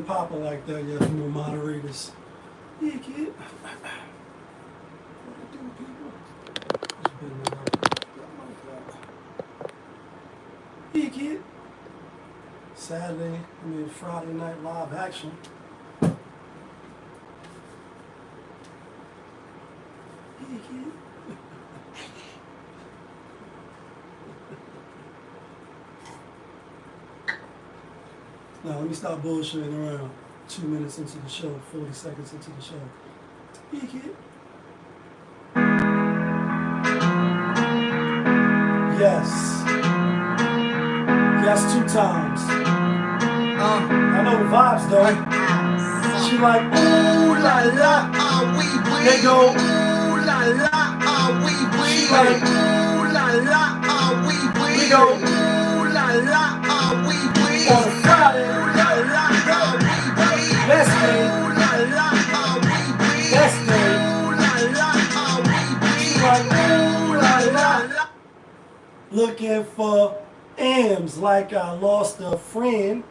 popping like that yet from the moderators. Yeah, kid. What I do, people? It's been yeah, kid. Friday night live action. Yeah, kid. Now, let me stop bullshitting around. 2 minutes into the show, 40 seconds into the show. Yeah, kid. Yes. Yes, 2 times. I know the vibes, though. She like, ooh la la, wee wee. They go, ooh la la, wee wee. She like, ooh la la, wee wee. We go, ooh la la, wee wee. On a Friday, ooh la la, wee wee. Best day, ooh la la, wee wee. Best day, ooh la la, wee wee. She like, ooh la la. Looking for M's like I lost a friend.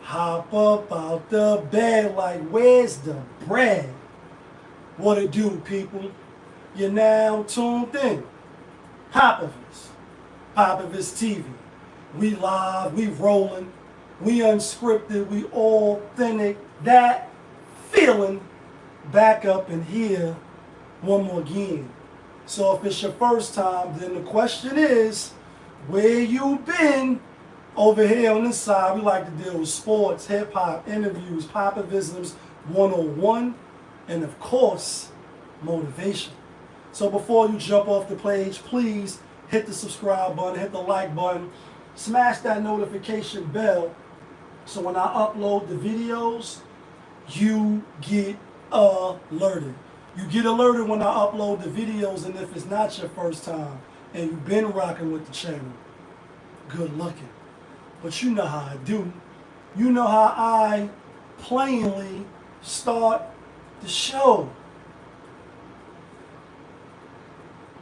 Hop up out the bed like, where's the bread? What it do, people? You're now tuned in. Popovich TV. We live, we rolling, we unscripted, we authentic. That feeling back up in here one more again. So if it's your first time, then the question is, where you been? Over here on this side, we like to deal with sports, hip-hop, interviews, Popovisms 101, and of course, motivation. So before you jump off the page, please hit the subscribe button, hit the like button, smash that notification bell, so when I upload the videos, you get alerted. You get alerted when I upload the videos, and if it's not your first time, and you've been rocking with the channel, good looking. But you know how I do. You know how I plainly start the show.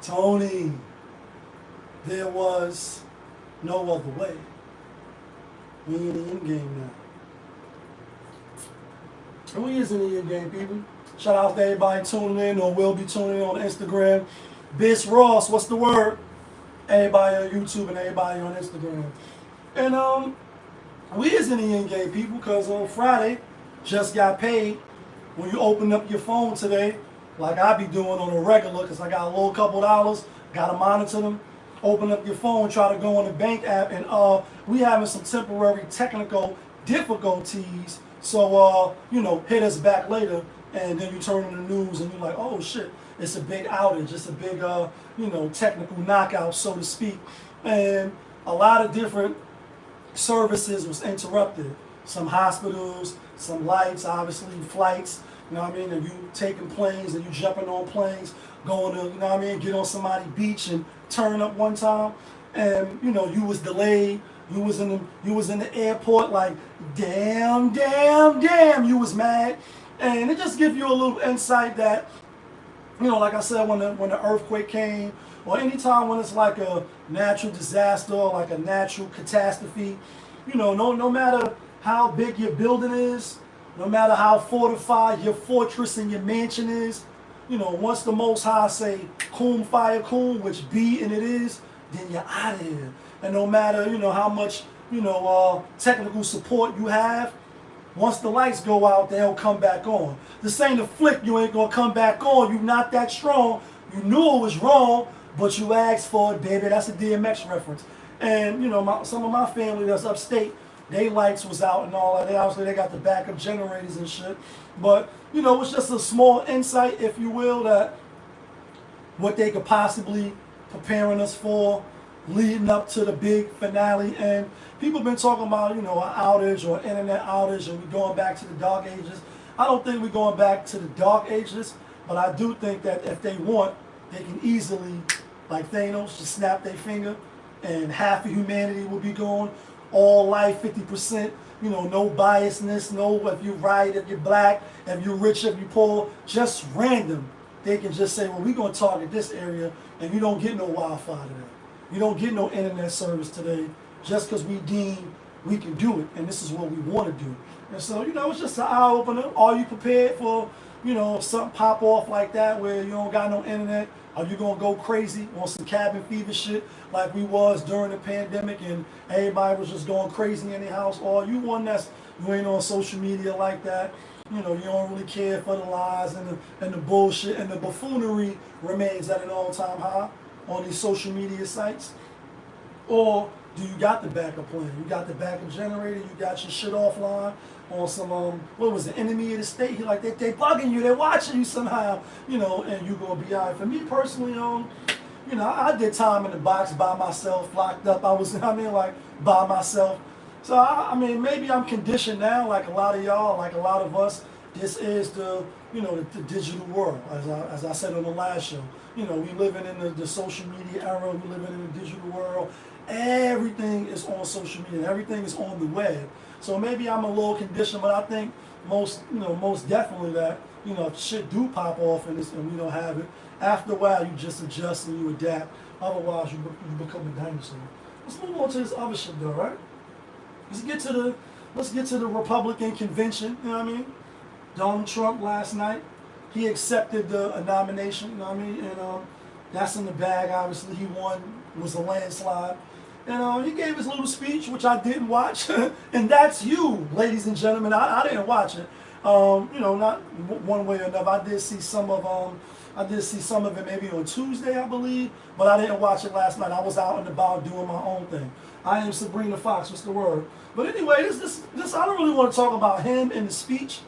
Tony, there was no other way. We in the end game now. And we is in the end game, people. Shout out to everybody tuning in or will be tuning in on Instagram. Bis Ross, what's the word? Everybody on YouTube and everybody on Instagram. And we is in the end game, people, because on Friday, just got paid. When you open up your phone today, like I be doing on a regular, because I got a little couple dollars, got to monitor them. Open up your phone, try to go on the bank app, and we having some temporary technical difficulties. So, hit us back later, and then you turn on the news, and you're like, oh, shit, it's a big outage. It's a big, technical knockout, so to speak. And a lot of different services was interrupted. Some hospitals, some lights, obviously flights, and you taking planes and you jumping on planes, going to, get on somebody's beach and turn up one time, and you was delayed, you was in the airport like, damn, you was mad. And it just gives you a little insight that, like I said, when the earthquake came, or anytime when it's like a natural disaster or like a natural catastrophe, no matter how big your building is, no matter how fortified your fortress and your mansion is, once the Most High say, kum fire kum, which be and it is, then you're out of here. And no matter, how much, technical support you have, once the lights go out, they'll come back on. This ain't a flick, you ain't gonna come back on. You not that strong. You knew it was wrong, but you asked for it, baby. That's a DMX reference. And, some of my family that's upstate, they lights was out and all that. They got the backup generators and shit. But, it's just a small insight, if you will, that what they could possibly preparing us for leading up to the big finale. And people been talking about, an outage or internet outage, and we're going back to the dark ages. I don't think we're going back to the dark ages, but I do think that if they want, they can easily, like Thanos, just snap their finger and half of humanity will be gone. All life, 50%, no biasness, no if you're right, if you're black, if you're rich, if you're poor, just random. They can just say, well, we're going to target this area, and you don't get no Wi-Fi today. You don't get no internet service today just because we deem we can do it, and this is what we want to do. And so, it's just an eye opener. Are you prepared for, if something pop off like that where you don't got no internet? Are you gonna go crazy on some cabin fever shit like we was during the pandemic and everybody was just going crazy in their house? Or are you one you ain't on social media like that? You don't really care for the lies and the bullshit, and the buffoonery remains at an all-time high on these social media sites? Or do you got the backup plan? You got the backup generator, you got your shit offline on some, what was the enemy of the state? They bugging you, they're watching you somehow, and you gonna be all right. For me personally, I did time in the box by myself, locked up. I was, by myself. So, maybe I'm conditioned now, like a lot of y'all, like a lot of us. This is the digital world, as I said on the last show. We living in the social media era, we living in the digital world. Everything is on social media, everything is on the web. So maybe I'm a little conditioned, but I think most definitely that, if shit do pop off and we don't have it, after a while you just adjust and you adapt. Otherwise you become a dinosaur. Let's move on to this other shit though, right? Let's get to the Republican convention, Donald Trump last night, he accepted a nomination, and that's in the bag. Obviously he won, it was a landslide. And he gave his little speech, which I didn't watch. And that's you, ladies and gentlemen. I didn't watch it. Not one way or another. I did see some of it maybe on Tuesday, I believe, but I didn't watch it last night. I was out and about doing my own thing. I am Sabrina Fox. What's the word? But anyway, this I don't really want to talk about him in the speech.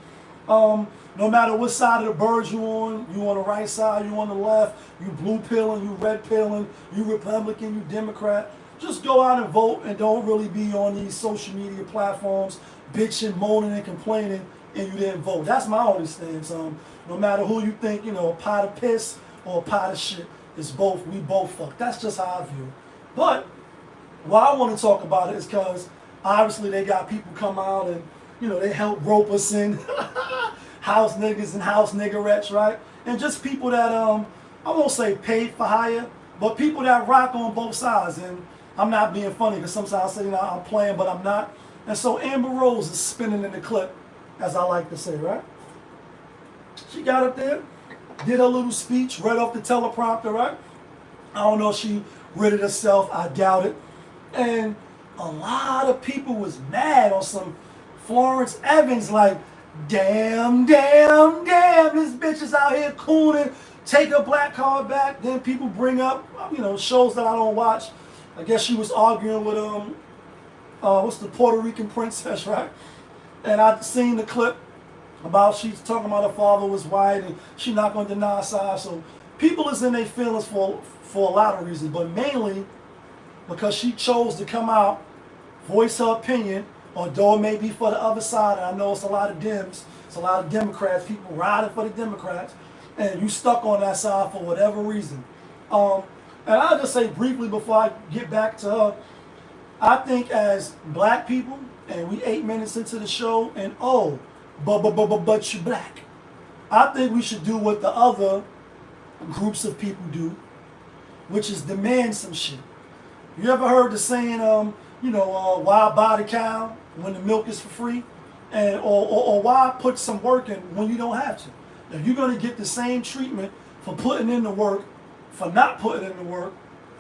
No matter what side of the bird you on the right side, you on the left, you blue pilling, you red pilling, you Republican, you Democrat. Just go out and vote and don't really be on these social media platforms bitching, moaning, and complaining, and you didn't vote. That's my only stance. No matter who you think, a pot of piss or a pot of shit, it's both. We both fuck. That's just how I feel. But why I want to talk about it is because obviously they got people come out and they help rope us in, house niggas and house niggerettes, right? And just people that I won't say paid for hire, but people that rock on both sides. And I'm not being funny because sometimes I say I'm playing, but I'm not. And so Amber Rose is spinning in the clip, as I like to say, right? She got up there, did her little speech, read off the teleprompter, right? I don't know if she read it herself, I doubt it. And a lot of people was mad on some Florence Evans, like, damn, this bitch is out here cooning, take her black card back. Then people bring up, shows that I don't watch. I guess she was arguing with what's the Puerto Rican princess, right? And I've seen the clip about she's talking about her father was white and she not gonna deny side. So people is in their feelings for a lot of reasons, but mainly because she chose to come out, voice her opinion, although it may be for the other side. And I know it's a lot of Dems, it's a lot of Democrats, people riding for the Democrats, and you stuck on that side for whatever reason. And I'll just say briefly before I get back to her, I think as black people, and we 8 minutes into the show, and but you're black. I think we should do what the other groups of people do, which is demand some shit. You ever heard the saying, why buy the cow when the milk is for free? Or why put some work in when you don't have to? If you're going to get the same treatment for putting in the work, for not putting in the work,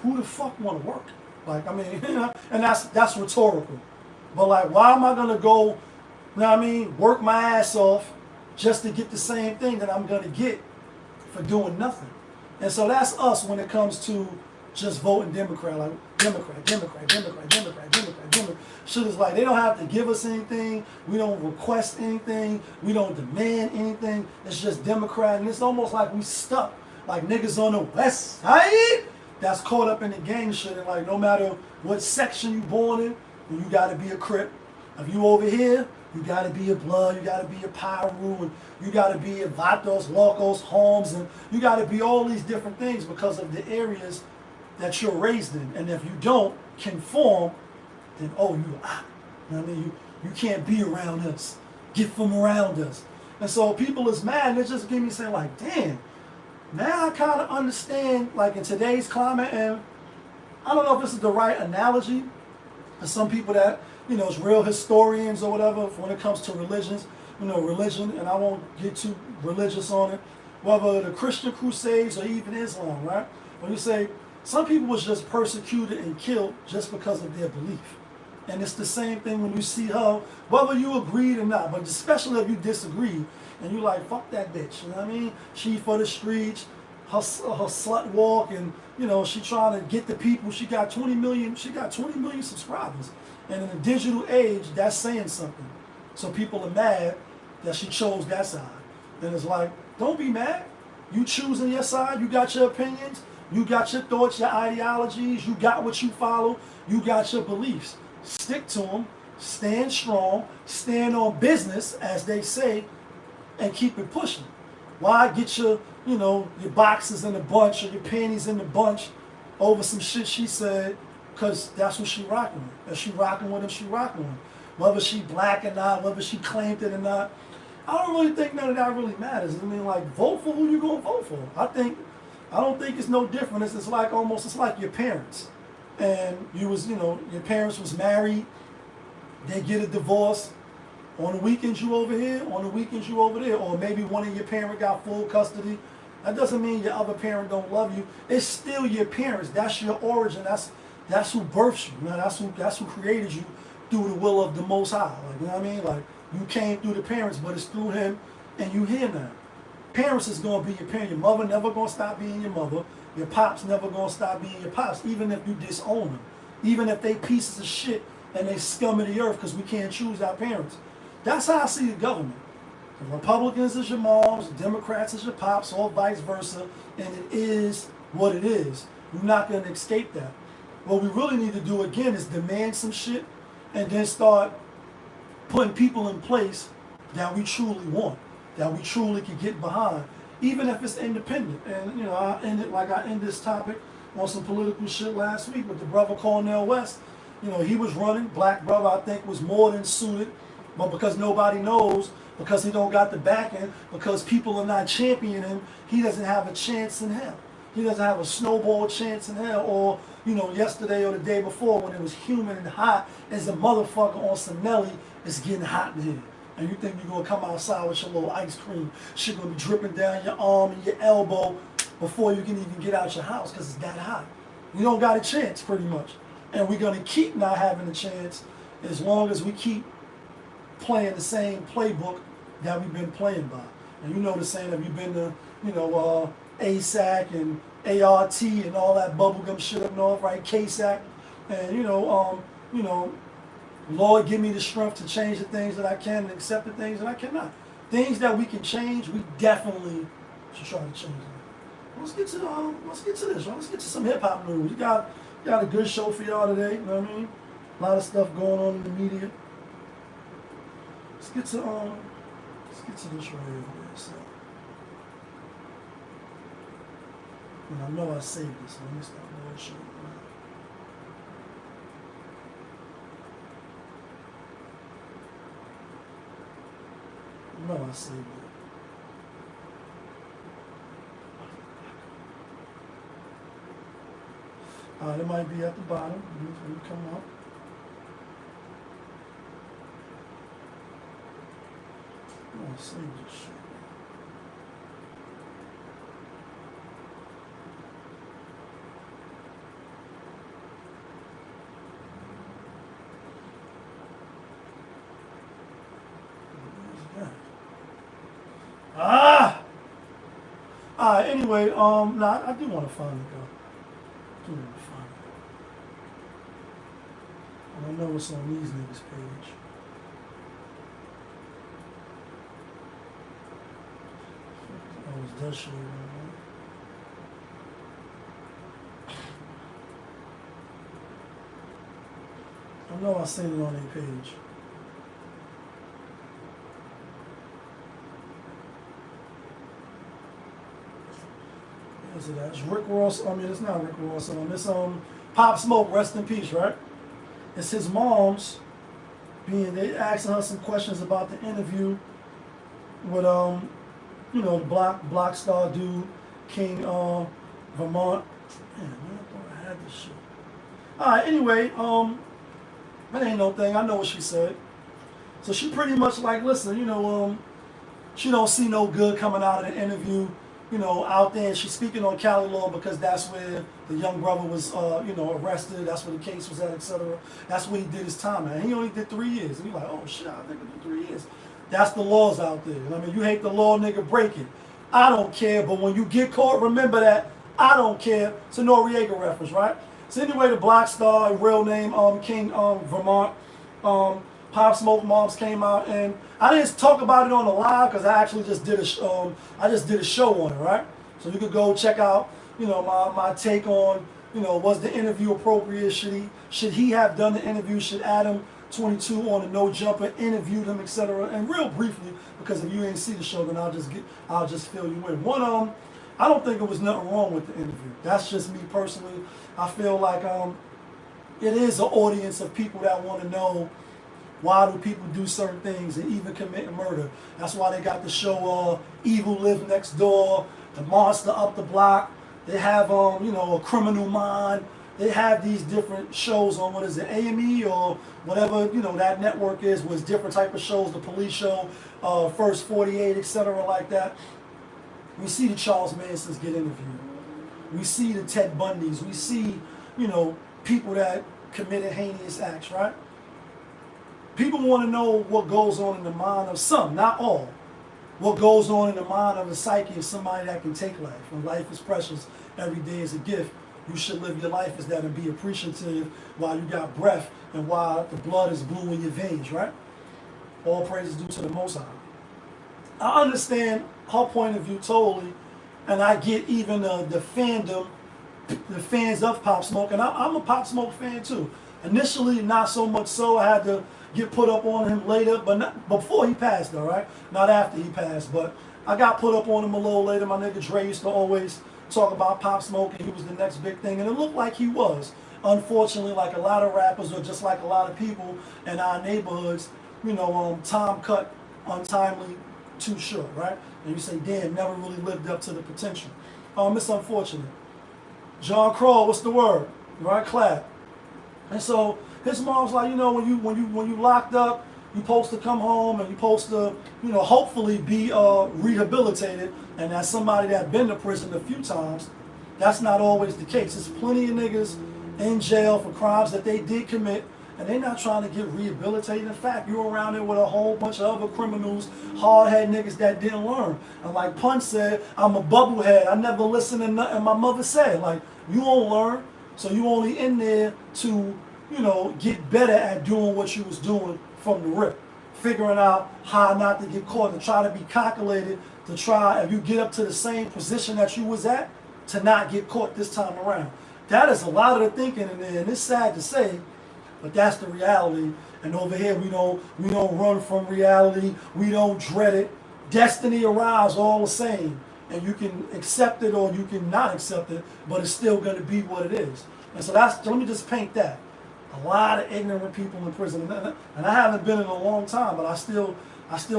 who the fuck want to work? And that's rhetorical. But why am I going to go, work my ass off just to get the same thing that I'm going to get for doing nothing? And so that's us when it comes to just voting Democrat, Democrat. Shit is they don't have to give us anything. We don't request anything. We don't demand anything. It's just Democrat. And it's almost like we stuck. Like niggas on the west side that's caught up in the gang shit. And no matter what section you born in, you got to be a Crip. If you over here, you got to be a Blood. You got to be a Pyru. And you got to be a Vatos, Locos, Holmes. And you got to be all these different things because of the areas that you're raised in. And if you don't conform, then you out. You can't be around us. Get from around us. And so people is mad. They just give me saying damn. Now I kind of understand, in today's climate, and I don't know if this is the right analogy. For some people that, it's real historians or whatever when it comes to religions, religion, and I won't get too religious on it, whether the Christian Crusades or even Islam, right? When you say some people was just persecuted and killed just because of their belief. And it's the same thing when you see her, whether you agreed or not, but especially if you disagree and you like, fuck that bitch, you know what I mean? She for the streets, her slut walk, and she trying to get the people. She got 20 million subscribers. And in the digital age, that's saying something. So people are mad that she chose that side. And it's like, don't be mad. You choosing your side, you got your opinions, you got your thoughts, your ideologies, you got what you follow, you got your beliefs. Stick to them, stand strong, stand on business, as they say, and keep it pushing. Why get your boxes in a bunch or your panties in a bunch over some shit she said, because that's what she rocking with. If she rocking with him, she rocking with him. Whether she black or not, whether she claimed it or not, I don't really think none of that really matters. I mean, like, vote for who you gonna vote for. I don't think it's no different. It's like your parents. And your parents was married, they get a divorce. On the weekends you over here, on the weekends you over there. Or maybe one of your parents got full custody. That doesn't mean your other parent don't love you. It's still your parents. That's your origin. That's who birthed you. That's who created you through the will of the Most High. Like, you know what I mean? Like, you came through the parents, but it's through him, and you here now. Parents is gonna be your parent. Your mother never gonna stop being your mother. Your pops never gonna stop being your pops, even if you disown them. Even if they pieces of shit and they scum of the earth, because we can't choose our parents. That's how I see the government. The Republicans is your moms, Democrats is your pops, or vice versa, and it is what it is. You're not going to escape that. What we really need to do again is demand some shit and then start putting people in place that we truly want, that we truly can get behind, even if it's independent. And I ended this topic on some political shit last week with the brother Cornel West. He was running, black brother, I think was more than suited, but because nobody knows, because he don't got the backing, because people are not championing him, he doesn't have a chance in hell. He doesn't have a snowball chance in hell. Or, yesterday or the day before when it was humid and hot as a motherfucker on some Nelly, it's getting hot in here. And you think you're going to come outside with your little ice cream, shit going to be dripping down your arm and your elbow before you can even get out your house because it's that hot. You don't got a chance, pretty much. And we're going to keep not having a chance as long as we keep playing the same playbook that we've been playing by. And the saying, have you been to, ASAC and ART and all that bubblegum shit up north, right? KSAC. And, Lord, give me the strength to change the things that I can and accept the things that I cannot. Things that we can change, we definitely should try to change them. Let's get to this, y'all. Let's get to some hip hop news. We got a good show for y'all today, you know what I mean? A lot of stuff going on in the media. Let's get to this right here. So, and I know I saved this, so let me start bullshit. I know I saved it. It might be at the bottom. Let me come up. I'm gonna save this shit. Anyway, I do want to find it though. I do want to find it. And I know it's on these niggas' page. Oh, it's that shit right now. I know I seen it on their page. It's Rick Ross. I mean, it's not Rick Ross. It's Pop Smoke. Rest in peace, right? It's his mom's they asking her some questions about the interview with the block star dude, King Vermont. Man, I thought I had this shit. All right. Anyway, That ain't no thing. I know what she said. So she pretty much like, listen, she don't see no good coming out of the interview, out there. And she's speaking on Cali law because that's where the young brother was, arrested. That's where the case was at, etc. That's where he did his time at. And he only did 3 years. And you're like, oh shit, I think I did 3 years. That's the laws out there. And I mean, you hate the law, nigga, break it. I don't care, but when you get caught, remember that. I don't care. It's a Noriega reference, right? So anyway, the Black Star, real name, King, Vermont, Pop Smoke Moms came out, and I didn't talk about it on the live because I actually just did a show on it, right? So you could go check out, my take on, was the interview appropriate? Should he have done the interview? Should Adam 22 on the No Jumper interviewed him, etc. And real briefly, because if you ain't see the show, then I'll just fill you in. One, I don't think it was nothing wrong with the interview. That's just me personally. I feel like it is an audience of people that want to know, why do people do certain things and even commit murder? That's why they got the show Evil Live Next Door, The Monster Up the Block. They have A Criminal Mind. They have these different shows on, what is it, AME or whatever, that network is, with different type of shows, the police show, First 48, etc. like that. We see the Charles Mansons get interviewed. We see the Ted Bundys. We see, people that committed heinous acts, right? People want to know what goes on in the mind of some, not all. What goes on in the mind of the psyche of somebody that can take life. When life is precious, every day is a gift. You should live your life as that and be appreciative while you got breath and while the blood is blue in your veins, right? All praise is due to the Most High. I understand her point of view totally, and I get even the fandom, the fans of Pop Smoke, and I'm a Pop Smoke fan too. Initially, not so much so. I had to get put up on him later, but not before he passed, all right? Not after he passed, but I got put up on him a little later. My nigga Dre used to always talk about Pop Smoke, and he was the next big thing, and it looked like he was. Unfortunately, like a lot of rappers, or just like a lot of people in our neighborhoods, time cut untimely, too short, right? And you say, damn, never really lived up to the potential. It's unfortunate. John Crawl, what's the word? Right, clap. And so his mom's like, when you locked up, you're supposed to come home and you're supposed to, hopefully be rehabilitated. And as somebody that's been to prison a few times, that's not always the case. There's plenty of niggas in jail for crimes that they did commit, and they're not trying to get rehabilitated. In fact, you're around there with a whole bunch of other criminals, hard-head niggas that didn't learn. And like Punch said, I'm a bubblehead. I never listen to nothing my mother said. Like, you won't learn, so you only in there to, get better at doing what you was doing from the rip. Figuring out how not to get caught, to try to be calculated, to try, if you get up to the same position that you was at, to not get caught this time around. That is a lot of the thinking in there, and it's sad to say, but that's the reality. And over here, we don't run from reality. We don't dread it. Destiny arrives all the same, and you can accept it or you can not accept it, but it's still going to be what it is. And so let me just paint that. A lot of ignorant people in prison, and I haven't been in a long time, but I still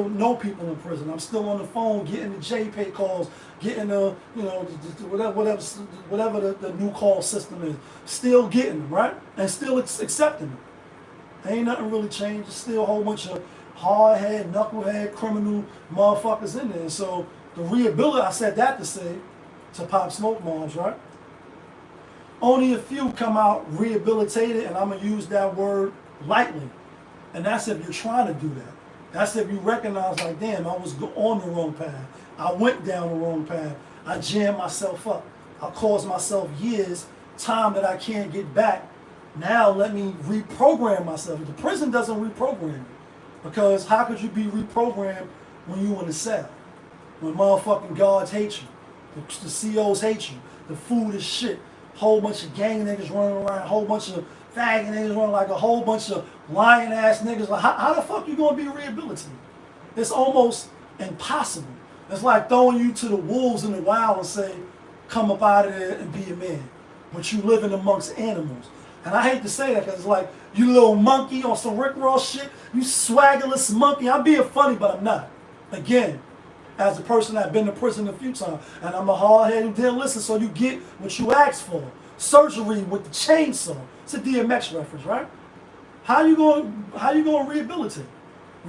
know people in prison. I'm still on the phone getting the JPay calls, getting the whatever the new call system is. Still getting them, right? And still accepting them. Ain't nothing really changed. There's still a whole bunch of hard-head, knucklehead, criminal motherfuckers in there. So the rehabilitation, I said that to say, to Pop Smoke moms, right? Only a few come out rehabilitated, and I'm going to use that word lightly. And that's if you're trying to do that. That's if you recognize, like, damn, I was on the wrong path. I went down the wrong path. I jammed myself up. I caused myself years, time that I can't get back. Now let me reprogram myself. The prison doesn't reprogram you. Because how could you be reprogrammed when you in a cell? When motherfucking guards hate you. The COs hate you. The food is shit. Whole bunch of gang niggas running around. Whole bunch of faggot niggas running, like a whole bunch of lying ass niggas. Like, how the fuck you gonna be rehabilitated? It's almost impossible. It's like throwing you to the wolves in the wild and say, come up out of there and be a man. But you living amongst animals. And I hate to say that because it's like, you little monkey on some Rick Ross shit, you swaggerless monkey. I'm being funny, but I'm not. Again, as a person that's been to prison a few times, and I'm a hard-head who didn't listen, so you get what you asked for. Surgery with the chainsaw. It's a DMX reference, right? How you going to rehabilitate?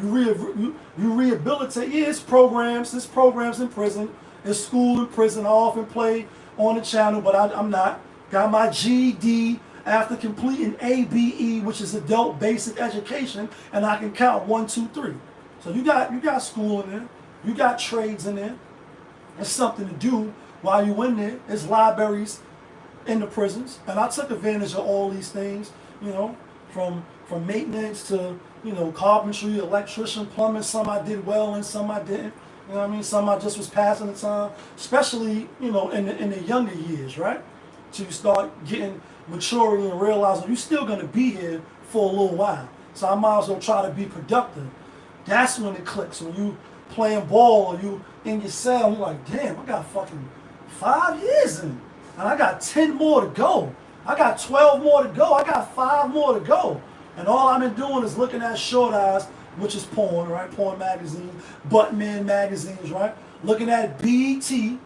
You rehabilitate. Yeah, it's programs in prison. It's school in prison. I often play on the channel, but I'm not. Got my GED after completing ABE, which is adult basic education, and I can count 1, 2, 3. So you got school in there. You got trades in there. It's something to do while you in there. There's libraries in the prisons, and I took advantage of all these things. From maintenance to carpentry, electrician, plumbing. Some I did well and some I didn't. You know what I mean? Some I just was passing the time, especially in the younger years, right? To start getting maturity and realizing you're still gonna be here for a little while. So I might as well try to be productive. That's when it clicks. When you playing ball or you in your cell, you're like, damn, I got fucking 5 years in, and I got 10 more to go. I got 12 more to go. I got 5 more to go. And all I've been doing is looking at short eyes, which is porn, right? Porn magazines, butt men magazines, right? Looking at BouT,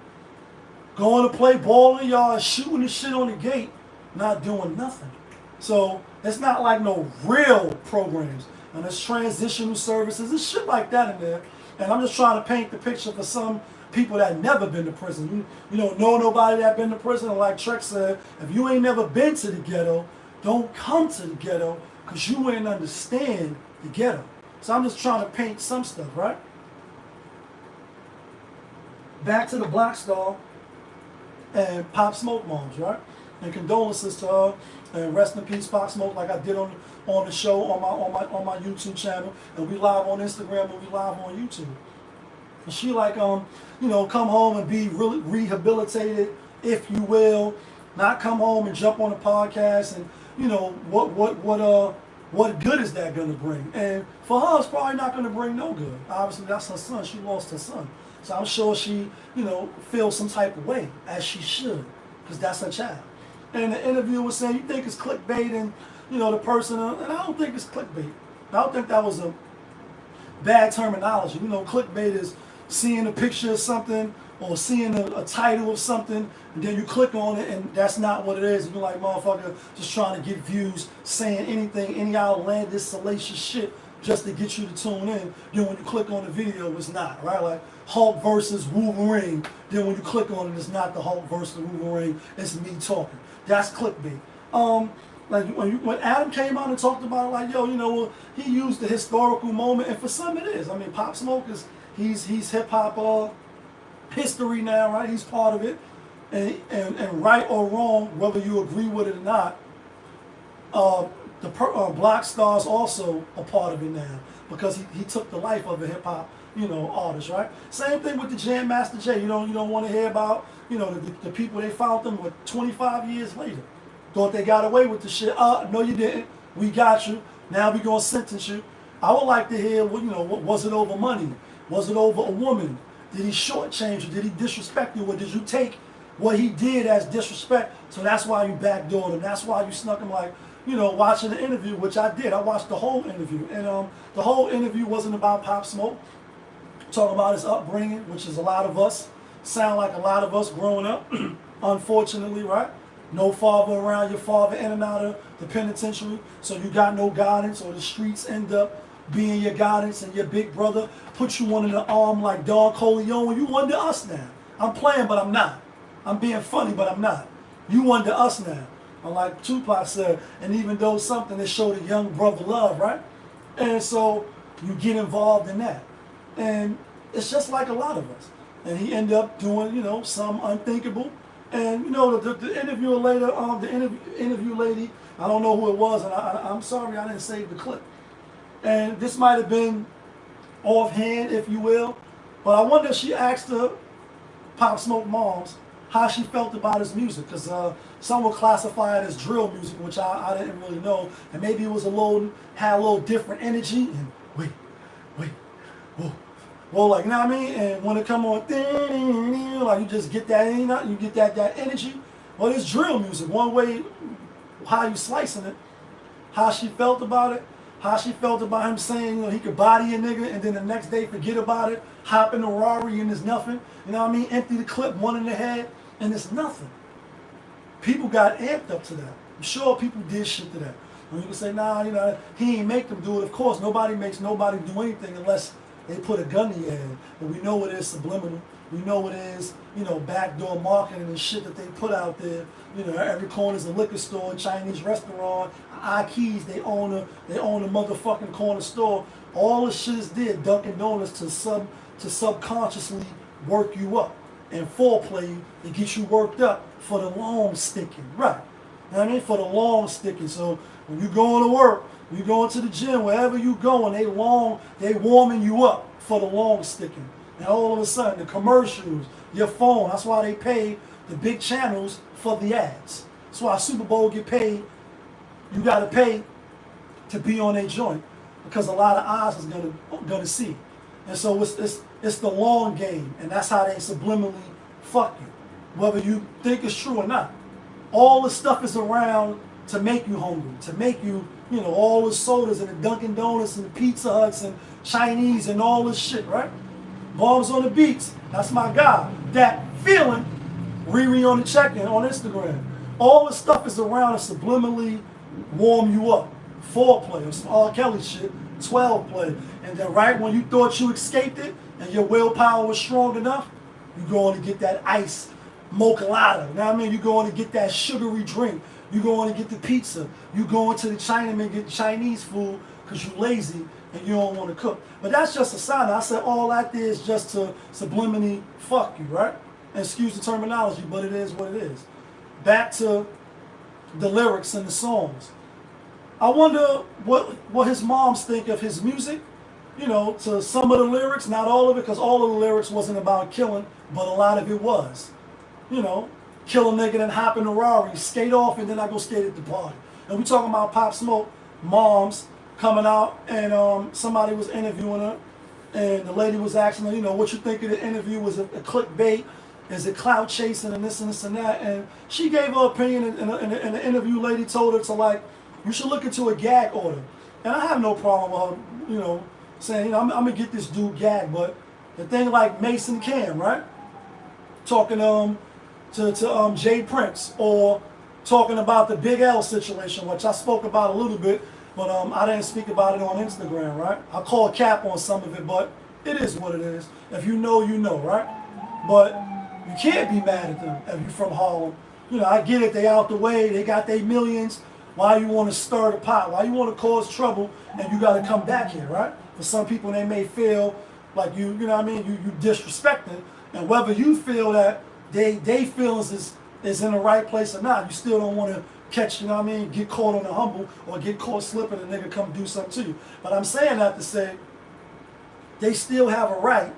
going to play ball in the yard, shooting the shit on the gate, not doing nothing. So it's not like no real programs. And there's transitional services and shit like that in there. And I'm just trying to paint the picture for some people that never been to prison. You don't know nobody that been to prison. And like Trek said, if you ain't never been to the ghetto, don't come to the ghetto because you ain't understand the ghetto. So I'm just trying to paint some stuff, right? Back to the Black Star and Pop Smoke moms, right? And condolences to her, and rest in peace, Pop Smoke, like I did on the show on my YouTube channel, and we live on Instagram and we live on YouTube. And she come home and be really rehabilitated, if you will, not come home and jump on a podcast and what good is that gonna bring? And for her, it's probably not gonna bring no good. Obviously, that's her son. She lost her son, so I'm sure she feels some type of way, as she should, because that's her child. And the interviewer was saying, you think it's clickbait, and the person, and I don't think it's clickbait. I don't think that was a bad terminology. Clickbait is seeing a picture of something or seeing a title of something, and then you click on it, and that's not what it is. And you're like, motherfucker, just trying to get views, saying anything, any outlandish, salacious shit just to get you to tune in. Then when you click on the video, it's not, right? Like Hulk versus Wolverine. Then when you click on it, it's not the Hulk versus Wolverine. It's me talking. That's clickbait. Like when Adam came out and talked about it, like, yo, he used the historical moment, and for some it is. I mean, Pop Smoke he's hip hop history now, right? He's part of it, and right or wrong, whether you agree with it or not, the Black Star's also a part of it now because he took the life of a hip hop artist, right? Same thing with the Jam Master Jay. You don't want to hear about the people they found them 25 years later. Thought they got away with the shit. No, you didn't. We got you. Now we gonna sentence you. I would like to hear was it over money? Was it over a woman? Did he shortchange you? Did he disrespect you? Or did you take what he did as disrespect? So that's why you backdoored him. That's why you snuck him, like, watching the interview, which I did. I watched the whole interview. And the whole interview wasn't about Pop Smoke. Talking about his upbringing, which is a lot of us, sound like a lot of us growing up, unfortunately, right? No father around, your father in and out of the penitentiary, so you got no guidance, or the streets end up being your guidance, and your big brother put you under the arm like Don Corleone. You under us now. I'm playing, but I'm not. I'm being funny, but I'm not. You under us now. And like Tupac said, and even though something that showed a young brother love, right? And so you get involved in that. And it's just like a lot of us. And he ended up doing, some unthinkable. And the interviewer later, the interview lady, I don't know who it was, and I'm sorry I didn't save the clip. And this might have been offhand, if you will, but I wonder if she asked the Pop Smoke moms how she felt about his music, because some would classify it as drill music, which I didn't really know, and maybe it was had a little different energy. And wait, whoa. Well, like, what I mean? And when it come on, like, you just get that, you get that energy. Well, it's drill music. One way, how you slicing it, how she felt about it, how she felt about him saying, he could body a nigga, and then the next day forget about it, hop in a Rari, and there's nothing. Empty the clip, one in the head, and it's nothing. People got amped up to that. I'm sure people did shit to that. And you can say, nah, you know, he ain't make them do it. Of course, nobody makes nobody do anything unless they put a gun in your head. But we know it is subliminal. We know it is, you know, backdoor marketing and shit that they put out there. You know, every corner is a liquor store, Chinese restaurant, IKEAs, they own a motherfucking corner store. All the shit is there, Dunkin' Donuts, to subconsciously work you up. And foreplay to get you worked up for the long sticking, right? You know what I mean? For the long sticking. So when you going to work, you going to the gym, wherever you going, they warming you up for the long sticking. And all of a sudden, the commercials, your phone, that's why they pay the big channels for the ads. That's why Super Bowl get paid. You got to pay to be on their joint because a lot of eyes is gonna see. And so it's the long game, and that's how they subliminally fuck you, whether you think it's true or not. All the stuff is around to make you hungry, to make you, you know, all the sodas and the Dunkin' Donuts and the Pizza Huts and Chinese and all this shit, right? Bombs on the Beats, that's my guy. That feeling, Riri on the check-in on Instagram. All this stuff is around to subliminally warm you up. Foreplay, some R. Kelly shit, 12 play. And then right when you thought you escaped it and your willpower was strong enough, you going to get that ice mocha latte. You know what I mean? You going to get that sugary drink. You going to get the pizza. You going to the Chinaman get Chinese food because you lazy and you don't want to cook. But that's just a sign. I said all that there is just to subliminally fuck you, right? And excuse the terminology, but it is what it is. Back to the lyrics and the songs. I wonder what his moms think of his music. You know, to some of the lyrics, not all of it, because all of the lyrics wasn't about killing, but a lot of it was. You know, kill a nigga, then hop in a Rari, skate off, and then I go skate at the party. And we talking about Pop Smoke moms coming out, and somebody was interviewing her, and the lady was asking her, you know, what you think of the interview? Was it a clickbait? Is it clout chasing and this and this and that? And she gave her opinion, and the interview lady told her to, like, you should look into a gag order. And I have no problem with her, you know, saying, you know, I'm going to get this dude gag. But the thing like Mason Cam, right? Talking to Jay Prince, or talking about the Big L situation, which I spoke about a little bit, but I didn't speak about it on Instagram, right? I call cap on some of it, but it is what it is. If you know, you know, right? But you can't be mad at them if you're from Harlem. You know, I get it, they out the way, they got their millions. Why you want to stir the pot? Why you want to cause trouble and you got to come back here, right? For some people, they may feel like you know what I mean, you disrespecting. And whether you feel that they feelings is in the right place or not, you still don't want to catch, you know what I mean, get caught on the humble or get caught slipping and a nigga come do something to you. But I'm saying that to say they still have a right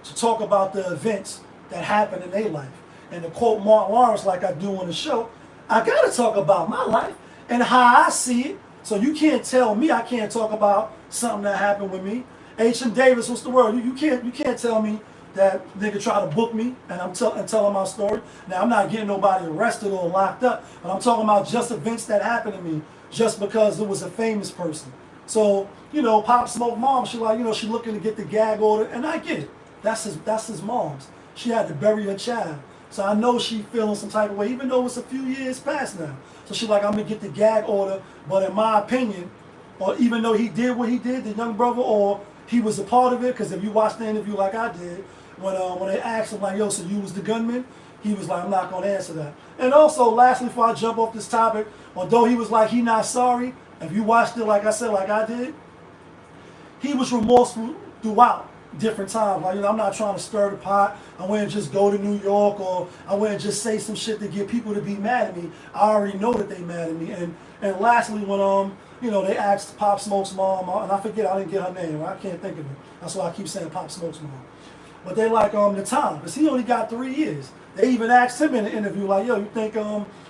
to talk about the events that happen in their life. And to quote Mark Lawrence like I do on the show, I got to talk about my life and how I see it. So you can't tell me I can't talk about something that happened with me. H.M. Davis, what's the word? You can't tell me that nigga try to book me and I'm telling my story. Now, I'm not getting nobody arrested or locked up, but I'm talking about just events that happened to me just because it was a famous person. So, you know, Pop Smoke mom, she like, you know, she looking to get the gag order, and I get it. That's his mom's. She had to bury her child. So I know she feeling some type of way, even though it's a few years past now. So she like, I'm going to get the gag order, but in my opinion, or even though he did what he did, the young brother, or he was a part of it, because if you watch the interview like I did, when they asked him, like, yo, so you was the gunman? He was like, I'm not going to answer that. And also, lastly, before I jump off this topic, although he was like, he not sorry, if you watched it, like I said, like I did, he was remorseful throughout different times. Like, you know, I'm not trying to stir the pot. I wouldn't just go to New York, or I wouldn't just say some shit to get people to be mad at me. I already know that they mad at me. And lastly, when you know, they asked Pop Smoke's mom, and I forget, I didn't get her name, right? I can't think of it. That's why I keep saying Pop Smoke's mom. But they like the time, because he only got 3 years. They even asked him in the interview, like, yo, you think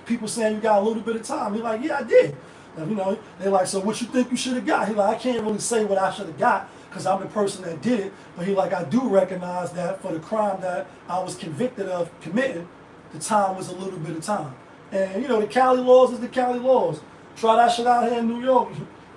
people saying you got a little bit of time? He like, yeah, I did. And, you know, they like, so what you think you should have got? He like, I can't really say what I should have got because I'm the person that did it. But he like, I do recognize that for the crime that I was convicted of committing, the time was a little bit of time. And, you know, the Cali laws is the Cali laws. Try that shit out here in New York,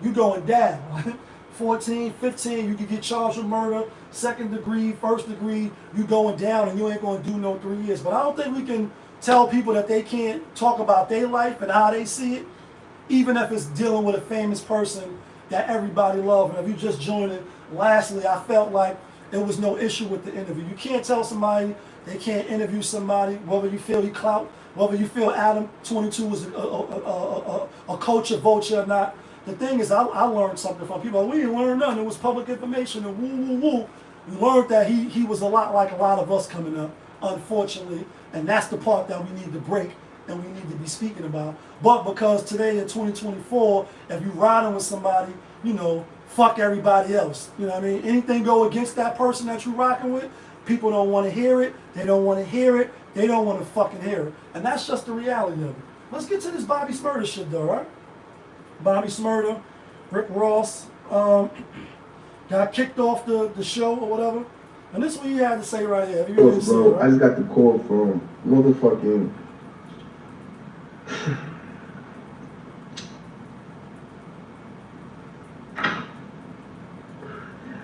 you going down. 14, 15, you can get charged with murder, 2nd degree, 1st degree, you going down and you ain't going to do no 3 years. But I don't think we can tell people that they can't talk about their life and how they see it, even if it's dealing with a famous person that everybody loves. And if you just joined it, lastly, I felt like there was no issue with the interview. You can't tell somebody they can't interview somebody, whether you feel he clout, whether you feel Adam 22 was a coach of VouT or not. The thing is, I learned something from people. We didn't learn nothing. It was public information and woo, woo, woo. We learned that he was a lot like a lot of us coming up, unfortunately. And that's the part that we need to break and we need to be speaking about. But because today in 2024, if you're riding with somebody, you know, fuck everybody else. You know what I mean? Anything go against that person that you're rocking with, people don't want to hear it. They don't want to hear it. They don't want to fucking hear it. And that's just the reality of it. Let's get to this Bobby Shmurda shit though, right? Bobby Shmurda, Rick Ross, got kicked off the show or whatever. And this is what he had to say right here. You Bro, say, right? I just got the call from motherfucking...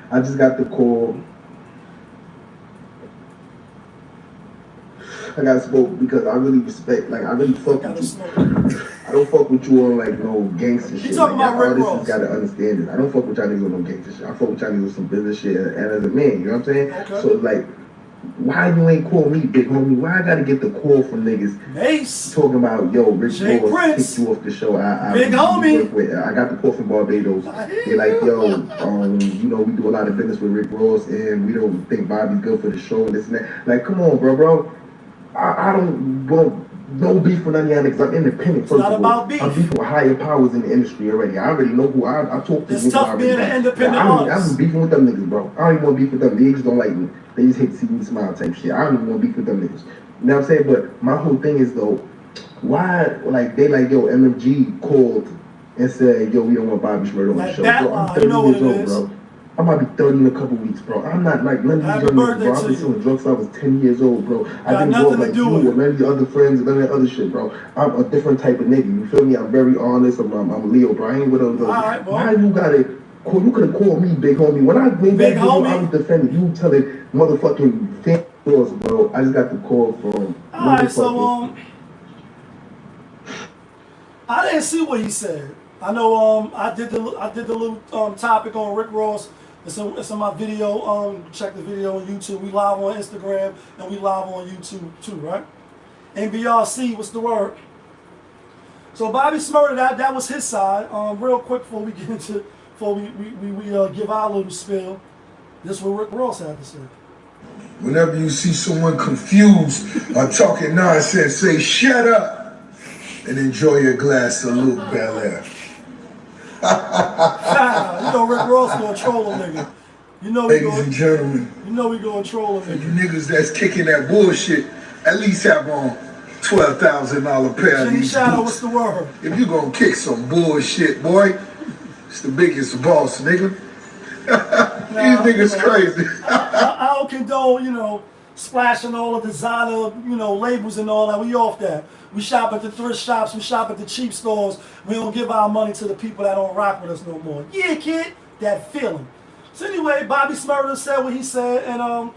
I just got the call. I got spoke because I really respect, like, I really fuck with you. I don't fuck with you on, like, no gangster shit. You talking like, about Rick Ross? Artists gotta understand it. I don't fuck with y'all niggas on no gangster shit. I fuck with y'all niggas with some business shit and as a man, you know what I'm saying? Okay. So, like, why you ain't call me, big homie? Why I gotta get the call from niggas Mace talking about, yo, Rick Ross kicked you off the show. Big homie. I got the call from Barbados. They're like, yo, you know, we do a lot of business with Rick Ross and we don't think Bobby's good for the show and this and that. Like, come on, bro. I don't want no beef with none of y'all niggas. I'm independent. It's not about beef. I'm beefing with higher powers in the industry already. I already know who I talk to. It's tough being an independent artist. I'm beefing with them niggas, bro. I don't even want to beef with them. They just don't like me. They just hate to see me smile type shit. I don't even want to beef with them niggas. You know what I'm saying? But my whole thing is though, why like they like yo MMG called and said yo we don't want Bobby Shmurda on the show. Bro, I'm 30 years old, bro. I might be 30 in a couple weeks, bro. I'm not like none of these young niggas, bro. I've been selling drugs since I was 10 years old, bro. I didn't grow up like you or none of your other friends and none of that other shit, bro. I'm a different type of nigga. You feel me? I'm very honest. I'm Leo, bro. I ain't with those. Right, why you gotta call? You could have called me, big homie. When I made that video, I was defending you, telling motherfucking fan stores, bro. I just got the call from. Alright, so I didn't see what he said. I know I did the little topic on Rick Ross. It's in my video. Check the video on YouTube. We live on Instagram and we live on YouTube too, right? NBRC, what's the word? So Bobby Shmurda, that was his side. Real quick before we get into we give our little spill. This is what Rick Ross had to say. Whenever you see someone confused or talking nonsense, say shut up and enjoy your glass of Luke Bel Air. You know Rick Ross gonna troll a nigga. You know Ladies and gentlemen, you know we gonna troll a nigga. You niggas that's kicking that bullshit, at least have on $12,000 pair of these Shadow, boots. what's the word? If you gonna kick some bullshit, boy, it's the biggest boss, nigga. These niggas crazy. I don't condone, you know, splashing all the designer, you know, labels and all that. We off that. We shop at the thrift shops. We shop at the cheap stores. We don't give our money to the people that don't rock with us no more. Yeah, kid, that feeling. So anyway, Bobby Shmurda said what he said, and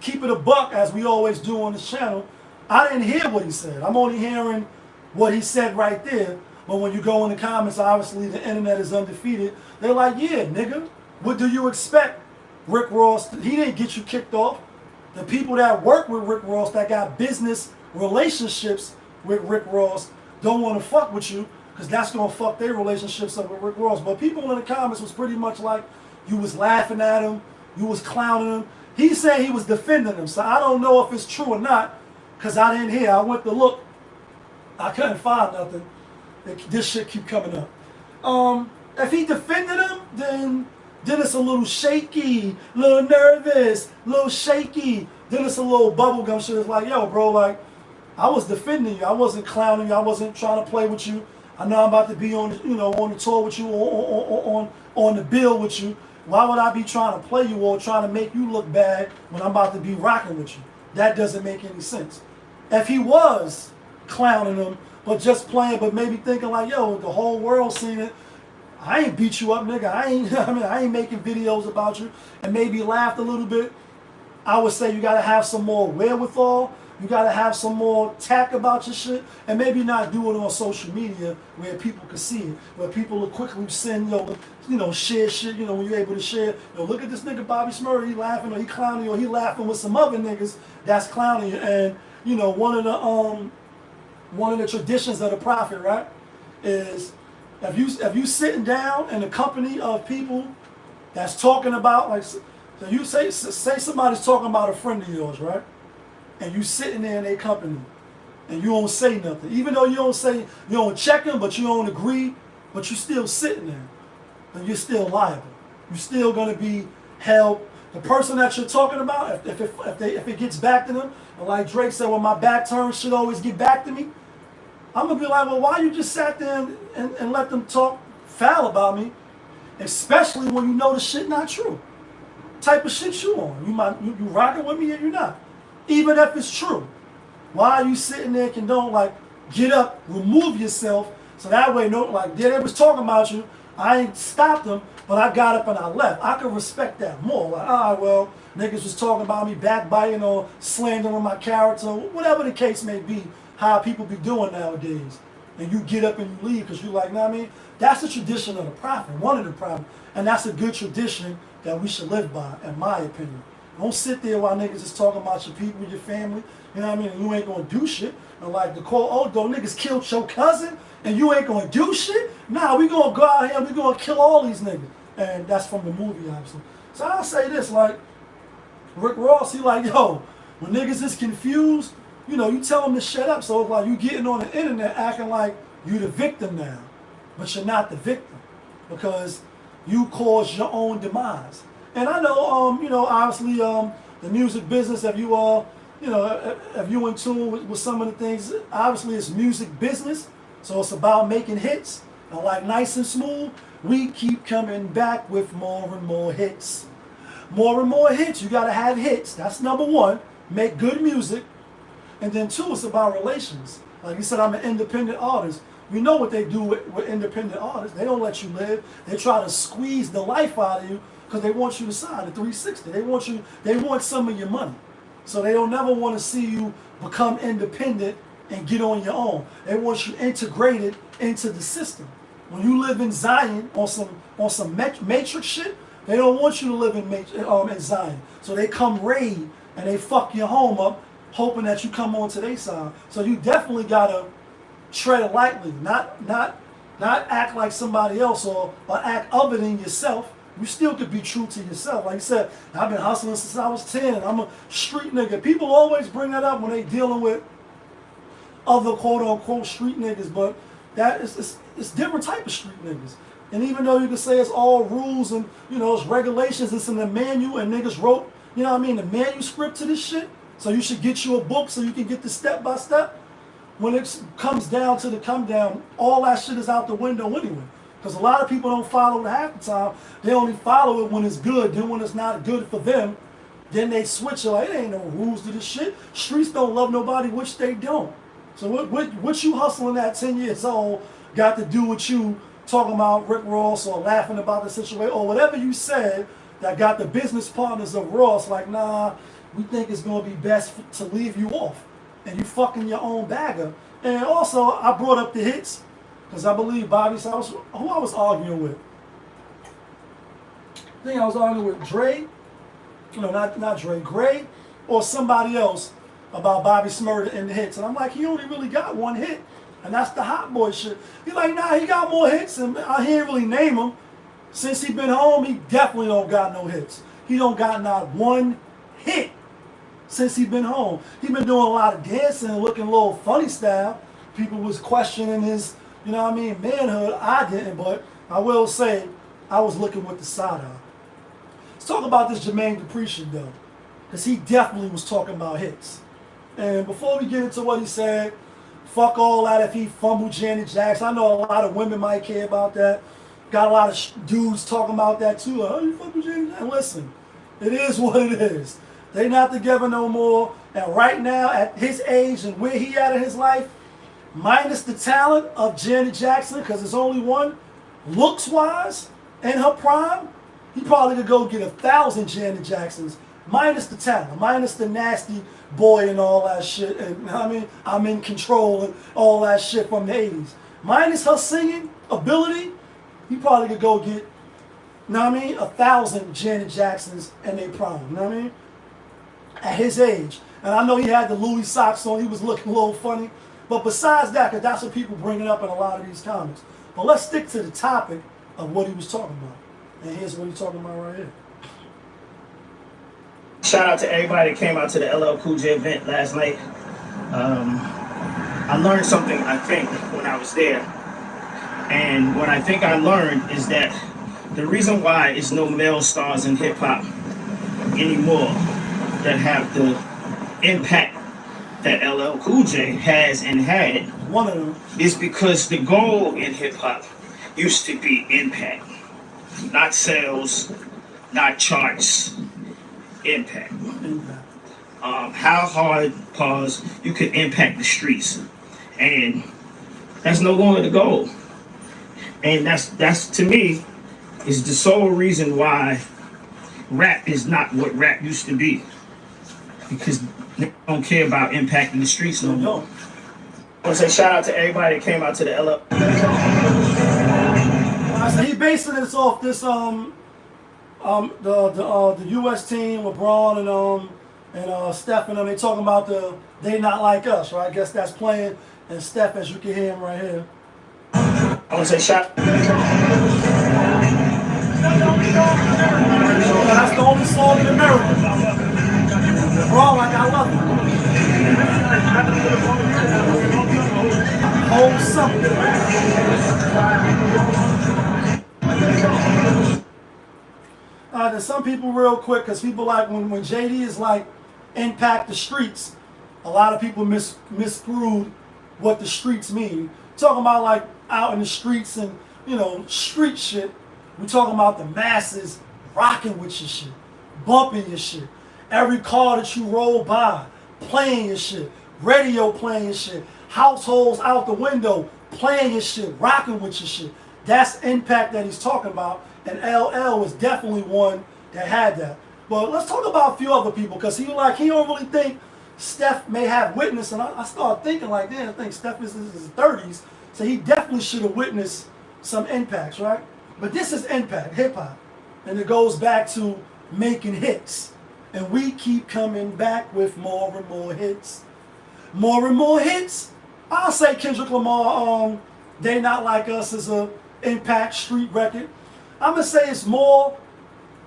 keep it a buck as we always do on this channel. I didn't hear what he said. I'm only hearing what he said right there. But when you go in the comments, obviously the internet is undefeated. They're like, yeah, nigga, what do you expect? Rick Ross, he didn't get you kicked off. The people that work with Rick Ross, that got business relationships with Rick Ross, don't want to fuck with you because that's going to fuck their relationships up with Rick Ross. But people in the comments was pretty much like, you was laughing at him, you was clowning him. He said he was defending him. So I don't know if it's true or not because I didn't hear. I went to look. I couldn't find nothing. This shit keep coming up. If he defended him, then it's a little shaky, a little nervous, a little shaky. Then it's a little bubblegum shit. It's like, yo, bro, like, I was defending you. I wasn't clowning you. I wasn't trying to play with you. I know I'm about to be on, you know, on the tour with you, on the bill with you. Why would I be trying to play you or trying to make you look bad when I'm about to be rocking with you? That doesn't make any sense. If he was clowning him, but just playing, but maybe thinking like, yo, the whole world seen it. I ain't beat you up, nigga. I ain't making videos about you, and maybe laughed a little bit. I would say you gotta have some more wherewithal You gotta have some more tact about your shit, and maybe not do it on social media where people can see it, where people will quickly send share shit. When you're able to share, look at this nigga Bobby Smurda, he laughing or he clowning or he laughing with some other niggas that's clowning you. And one of the traditions of the prophet, right, is if you sitting down in a company of people that's talking about, like, so you say somebody's talking about a friend of yours, right? And you sitting there in their company, and you don't say nothing. Even though you don't check them, but you don't agree, but you still sitting there. Then you're still liable. You're still gonna be held. The person that you're talking about, if it gets back to them, and like Drake said, when my back turns, shit always get back to me. I'm gonna be like, well, why you just sat there and let them talk foul about me, especially when you know the shit not true. Type of shit you on. You rocking with me or you not. Even if it's true, why are you sitting there and don't get up, remove yourself, so that way they was talking about you, I ain't stopped them, but I got up and I left. I can respect that more. Like, all right, well, niggas was talking about me, backbiting or slandering my character, whatever the case may be, how people be doing nowadays. And you get up and you leave because you like, know what I mean? That's the tradition of the prophet, one of the prophets, and that's a good tradition that we should live by, in my opinion. Don't sit there while niggas is talking about your people, your family, you know what I mean? And you ain't gonna do shit. And like the call, oh, though niggas killed your cousin and you ain't gonna do shit? Nah, we gonna go out here and we gonna kill all these niggas. And that's from the movie, obviously. So I'll say this, like, Rick Ross, he like, yo, when niggas is confused, you tell them to shut up. So it's like you getting on the internet acting like you the victim now, but you're not the victim because you caused your own demise. And I know, obviously, the music business, if you if you in tune with some of the things, obviously it's music business, so it's about making hits. And like Nice and Smooth, we keep coming back with more and more hits. More and more hits, you gotta have hits. That's number one, make good music. And then two, it's about relations. Like you said, I'm an independent artist. We know what they do with independent artists. They don't let you live. They try to squeeze the life out of you because they want you to sign the 360. They want some of your money. So they don't never want to see you become independent and get on your own. They want you integrated into the system. When you live in Zion on some matrix shit, they don't want you to live in Zion. So they come raid and they fuck your home up, hoping that you come onto their side. So you definitely gotta tread lightly, not act like somebody else or act other than yourself. You still could be true to yourself. Like you said, I've been hustling since I was 10. And I'm a street nigga. People always bring that up when they dealing with other quote unquote street niggas, but that is it's different type of street niggas. And even though you can say it's all rules and it's regulations, it's in the manual and niggas wrote, the manuscript to this shit. So you should get you a book so you can get the step by step. When it comes down to the come down, all that shit is out the window anyway. Because a lot of people don't follow it half the time. They only follow it when it's good. Then when it's not good for them, then they switch it. Like, it ain't no rules to this shit. Streets don't love nobody, which they don't. So what you hustling at 10 years old got to do with you talking about Rick Ross or laughing about the situation or whatever you said that got the business partners of Ross like, nah, we think it's going to be best to leave you off. And you fucking your own bagger. And also, I brought up the hits because I believe Bobby, who I was arguing with. I think I was arguing with Dre. Not Dre, Gray, or somebody else about Bobby Smurda and the hits. And I'm like, he only really got one hit. And that's the Hot Boy shit. He's like, nah, he got more hits. And I didn't really name him. Since he been home, he definitely don't got no hits. He don't got not one hit since he been home. He been doing a lot of dancing and looking a little funny style. People was questioning his, manhood. I didn't, but I will say I was looking with the side eye. Let's talk about this Jermaine Dupri shit though, because he definitely was talking about hits. And before we get into what he said, fuck all that if he fumbled Janet Jackson. I know a lot of women might care about that. Got a lot of dudes talking about that too. Oh, you fuck with Janet Jackson? Listen, it is what it is. They not together no more. And right now, at his age and where he at in his life, minus the talent of Janet Jackson, because there's only one, looks-wise, in her prime, he probably could go get 1,000 Janet Jacksons minus the talent, minus the nasty boy and all that shit. And I mean, I'm in control and all that shit from the 80s. Minus her singing ability, he probably could go get, 1,000 Janet Jacksons in their prime. You know what I mean? At his age. And I know he had the Louis socks on, he was looking a little funny. But besides that, because that's what people bringing up in a lot of these comments. But let's stick to the topic of what he was talking about. And here's what he's talking about right here. Shout out to everybody that came out to the LL Cool J event last night. I learned something, I think, when I was there. And what I think I learned is that the reason why it's no male stars in hip-hop anymore that have the impact that LL Cool J has and had One of them is because the goal in hip-hop used to be impact. Not sales, not charts, impact. How hard, pause, you could impact the streets. And that's no longer the goal. And that's to me, is the sole reason why rap is not what rap used to be. Because they don't care about impacting the streets no more. I want to say shout out to everybody that came out to the LL. So he basing this off this the U.S. team, LeBron and Steph and them. They talking about they not like us, right? I guess that's playing. And Steph, as you can hear him right here. I want to say shout. That's the only song in America. LeBron, like I love you. Whole summer. There's some people real quick, because people like when JD is like impact the streets, a lot of people misconstrued what the streets mean. Talking about like out in the streets and street shit. We talking about the masses rocking with your shit, bumping your shit. Every car that you roll by, playing your shit, radio playing your shit, households out the window playing your shit, rocking with your shit. That's impact that he's talking about. And LL was definitely one that had that. But let's talk about a few other people, because he don't really think Steph may have witnessed. And I started thinking like, damn, I think Steph is in his 30s, so he definitely should have witnessed some impacts, right? But this is impact, hip hop, and it goes back to making hits. And we keep coming back with more and more hits, more and more hits. I'll say Kendrick Lamar, They Not Like Us is a impact street record. I'm gonna say it's more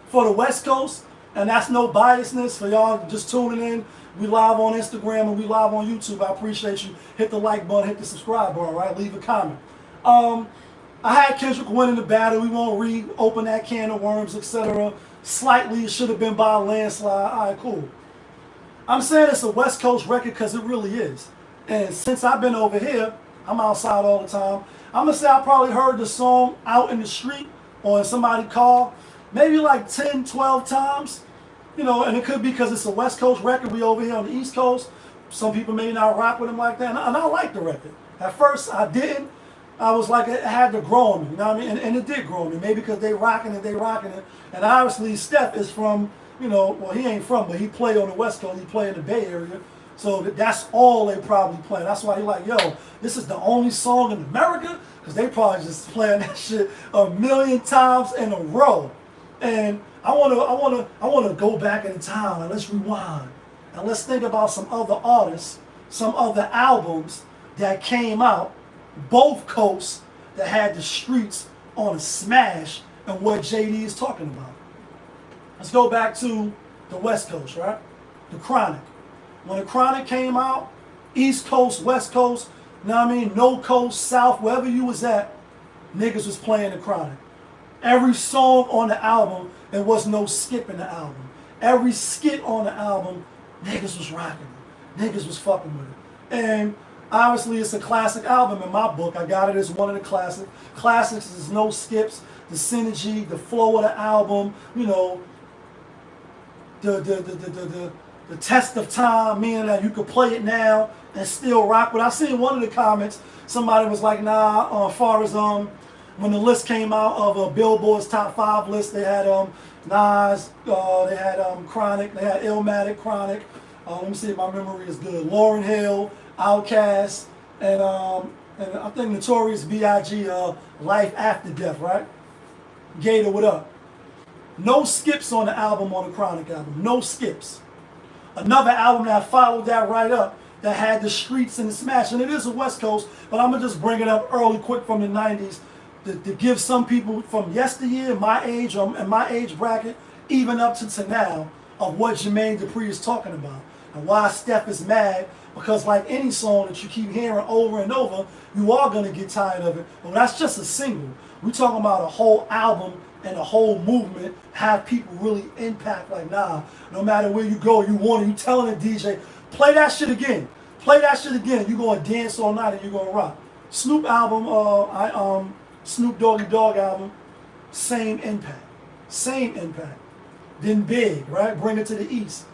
for the West Coast, and that's no biasness for y'all just tuning in. We live on Instagram and we live on YouTube. I appreciate you. Hit the like button, hit the subscribe button, right? Leave a comment. I had Kendrick winning the battle. We won't reopen that can of worms, etc. Slightly, it should have been by a landslide. All right, cool. I'm saying it's a West Coast record because it really is. And since I've been over here, I'm outside all the time. I'm gonna say I probably heard the song out in the street or in somebody's car maybe like 10, 12 times. And it could be because it's a West Coast record. We over here on the East Coast. Some people may not rock with him like that. And I like the record. At first, I didn't. I was like, it had to grow on me. You know what I mean? And it did grow on me. Maybe because they rocking it. And obviously, Steph is from, well, he ain't from, but he played on the West Coast. He played in the Bay Area. So that's all they probably play. That's why he like, yo, this is the only song in America? Because they probably just playing that shit a million times in a row. And I wanna go back in time and let's rewind and let's think about some other artists, some other albums that came out, both coasts, that had the streets on a smash, and what JD is talking about. Let's go back to the West Coast, right? The Chronic. When the Chronic came out, East Coast, West Coast, no coast, South, wherever you was at, niggas was playing the Chronic. Every song on the album, there was no skip in the album. Every skit on the album, niggas was rocking it. Niggas was fucking with it. And obviously it's a classic album in my book. I got it as one of the classics. Classics is no skips, the synergy, the flow of the album, the test of time, meaning that you could play it now and still rock. But I seen one of the comments, somebody was like, nah, as far as when the list came out of Billboard's top 5 list, they had Nas, they had Chronic, they had Illmatic, Chronic. Let me see if my memory is good. Lauryn Hill, Outkast, and I think Notorious B.I.G. Life After Death, right? Gator, what up? No skips on the album, on the Chronic album. No skips. Another album that followed that right up that had the streets and the smash. And it is a West Coast, but I'm going to just bring it up early, quick from the 90s to give some people from yesteryear, my age, and my age bracket, even up to now, of what Jermaine Dupri is talking about. And why Steph is mad, because like any song that you keep hearing over and over, you are going to get tired of it. But that's just a single. We're talking about a whole album and a whole movement, have people really impact. Like, nah, no matter where you go, you telling the DJ, play that shit again. Play that shit again. You're going to dance all night and you're going to rock. Snoop album, Snoop Doggy Dogg album, same impact. Same impact. Then Big, right? Bring It to the East.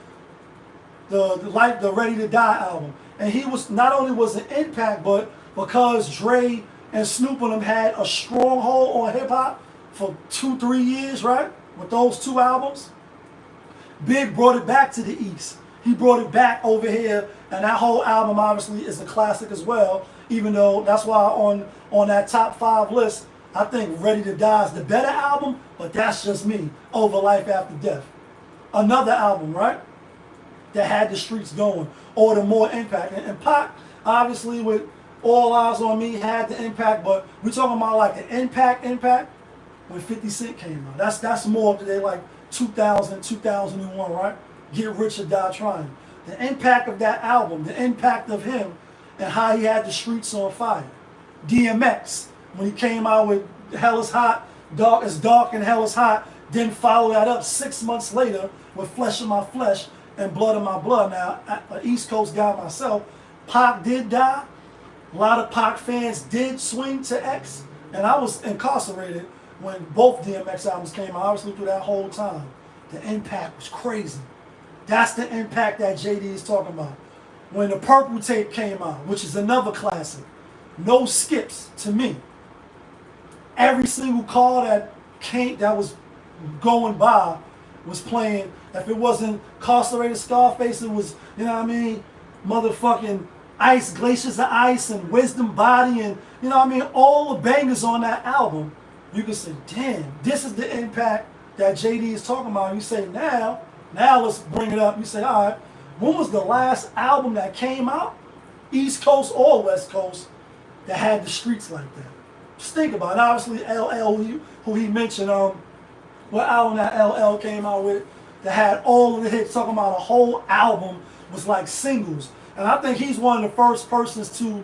The Ready to Die album. And he was, not only was an impact, but because Dre and Snoop and them had a stronghold on hip hop for 2-3 years, right? With those two albums, Big brought it back to the East. He brought it back over here, and that whole album obviously is a classic as well, even though that's why on that top 5 list, I think Ready to Die is the better album, but that's just me, over Life After Death. Another album, right, that had the streets going, or the more impact. And Pac, obviously with All Eyes on Me, had the impact, but we're talking about like the impact when 50 Cent came out. That's more today, like 2000, 2001, right? Get Rich or Die Trying. The impact of that album, the impact of him, and how he had the streets on fire. DMX, when he came out with Hell is Hot, Dark and Hell is Hot, then follow that up 6 months later with Flesh of My Flesh and Blood of My Blood. Now, an East Coast guy myself, Pac did die. A lot of Pac fans did swing to X, and I was incarcerated when both DMX albums came out, obviously through that whole time. The impact was crazy. That's the impact that JD is talking about. When the Purple Tape came out, which is another classic, no skips to me. Every single car that was going by was playing. If it wasn't Incarcerated Scarface, it was, you know what I mean, motherfucking Ice, Glaciers of Ice, and Wisdom Body, and, you know what I mean, all the bangers on that album. You can say, damn, this is the impact that JD is talking about. You say, now let's bring it up. You say, all right, when was the last album that came out, East Coast or West Coast, that had the streets like that? Just think about it. Obviously, LL, who he mentioned, what album that LL came out with that had all of the hits, talking about a whole album was like singles. And I think he's one of the first persons to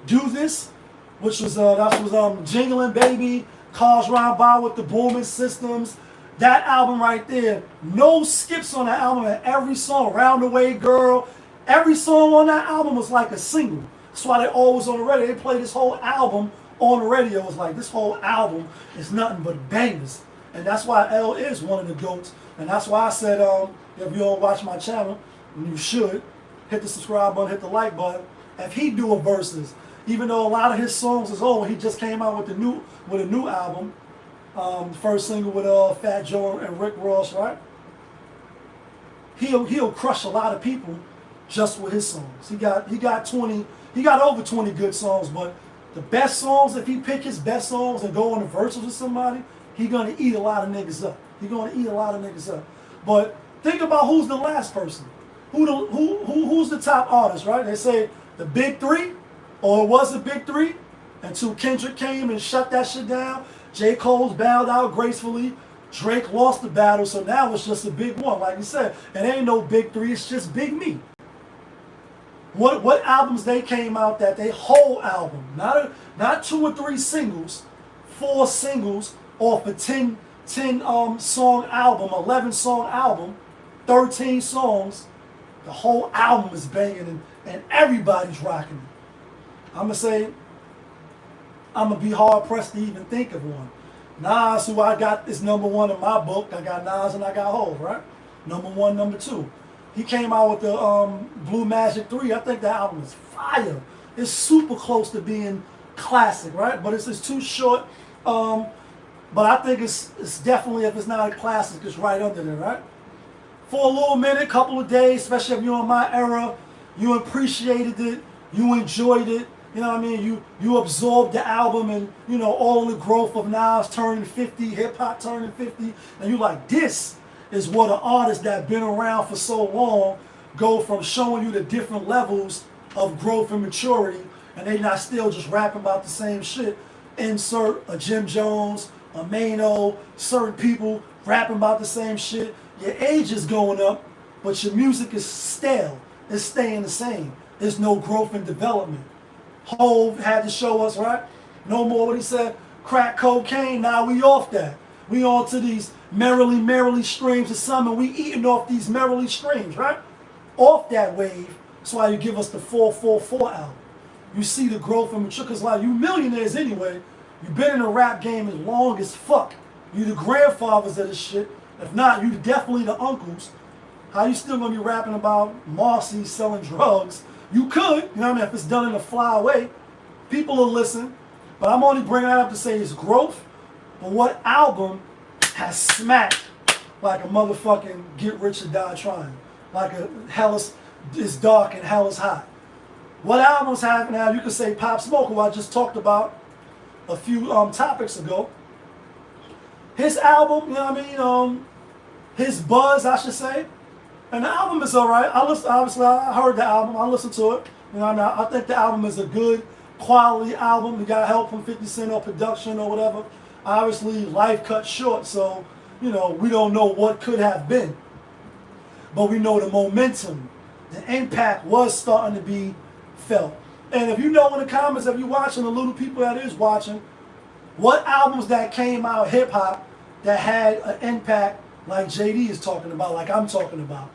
do this, which was Jingling Baby, Cars Ride By with the Booming Systems. That album right there, no skips on that album, and every song, Round the Way Girl, every song on that album was like a single. That's why they always on the radio. They play this whole album on the radio. It's like this whole album is nothing but bangers. And that's why L is one of the GOATs. And that's why I said, if you don't watch my channel, and you should, hit the subscribe button, hit the like button. If he do a versus, even though a lot of his songs is old, he just came out with a new album. First single with Fat Joe and Rick Ross, right? He'll crush a lot of people just with his songs. He got over 20 good songs, but the best songs, if he pick his best songs and go on the verses with somebody, he gonna eat a lot of niggas up. But think about who's the last person. Who's the top artist, right? They say the big three, or it was the big three, until Kendrick came and shut that shit down. J. Cole's bowed out gracefully. Drake lost the battle, so now it's just a big one. Like you said, it ain't no big three, it's just Big Me. What albums they came out that they whole album, not 2 or 3 singles, 4 singles off a 10 song album, 11 song album, 13 songs, the whole album is banging and everybody's rocking it. I'm gonna be hard pressed to even think of one. Nas, who I got, is number 1 in my book. I got Nas and I got Hov, right? Number 1, number 2. He came out with the Blue Magic 3. I think that album is fire. It's super close to being classic, right? But it's too short. But I think it's definitely, if it's not a classic, it's right under there, right? For a little minute, couple of days, especially if you're in my era, you appreciated it, you enjoyed it, you know what I mean? You absorbed the album and, you know, all the growth of Nas turning 50, hip hop turning 50, and you like, this is what an artist that been around for so long go from showing you the different levels of growth and maturity, and they not still just rapping about the same shit. Insert a Jim Jones, a Mano, certain people rapping about the same shit. Your age is going up, but your music is stale. It's staying the same. There's no growth and development. Hove had to show us, right? No more what he said, crack cocaine, now we off that. We on to these merrily streams of summer. We eating off these merrily streams, right? Off that wave. That's why you give us the 444 album. You see the growth and mature, because like you millionaires anyway. You've been in the rap game as long as fuck. You the grandfathers of this shit. If not, you definitely the uncles. How you still gonna be rapping about Marcy selling drugs? You could, you know what I mean, if it's done in a fly way. People will listen. But I'm only bringing that up to say it's growth. But what album has smacked like a motherfucking get rich or die trying? Like a hell is dark and hell is hot. What albums have now? You could say Pop Smoke, who I just talked about a few topics ago. His album, you know what I mean? His buzz, I should say. And the album is alright. Obviously, I heard the album. I listened to it. You know what I mean? I think the album is a good quality album. You got help from 50 Cent or production or whatever. Obviously, life cut short, so, you know, we don't know what could have been. But we know the momentum, the impact was starting to be felt. And if you know in the comments, if you're watching, the little people that is watching, what albums that came out hip-hop that had an impact like JD is talking about, like I'm talking about.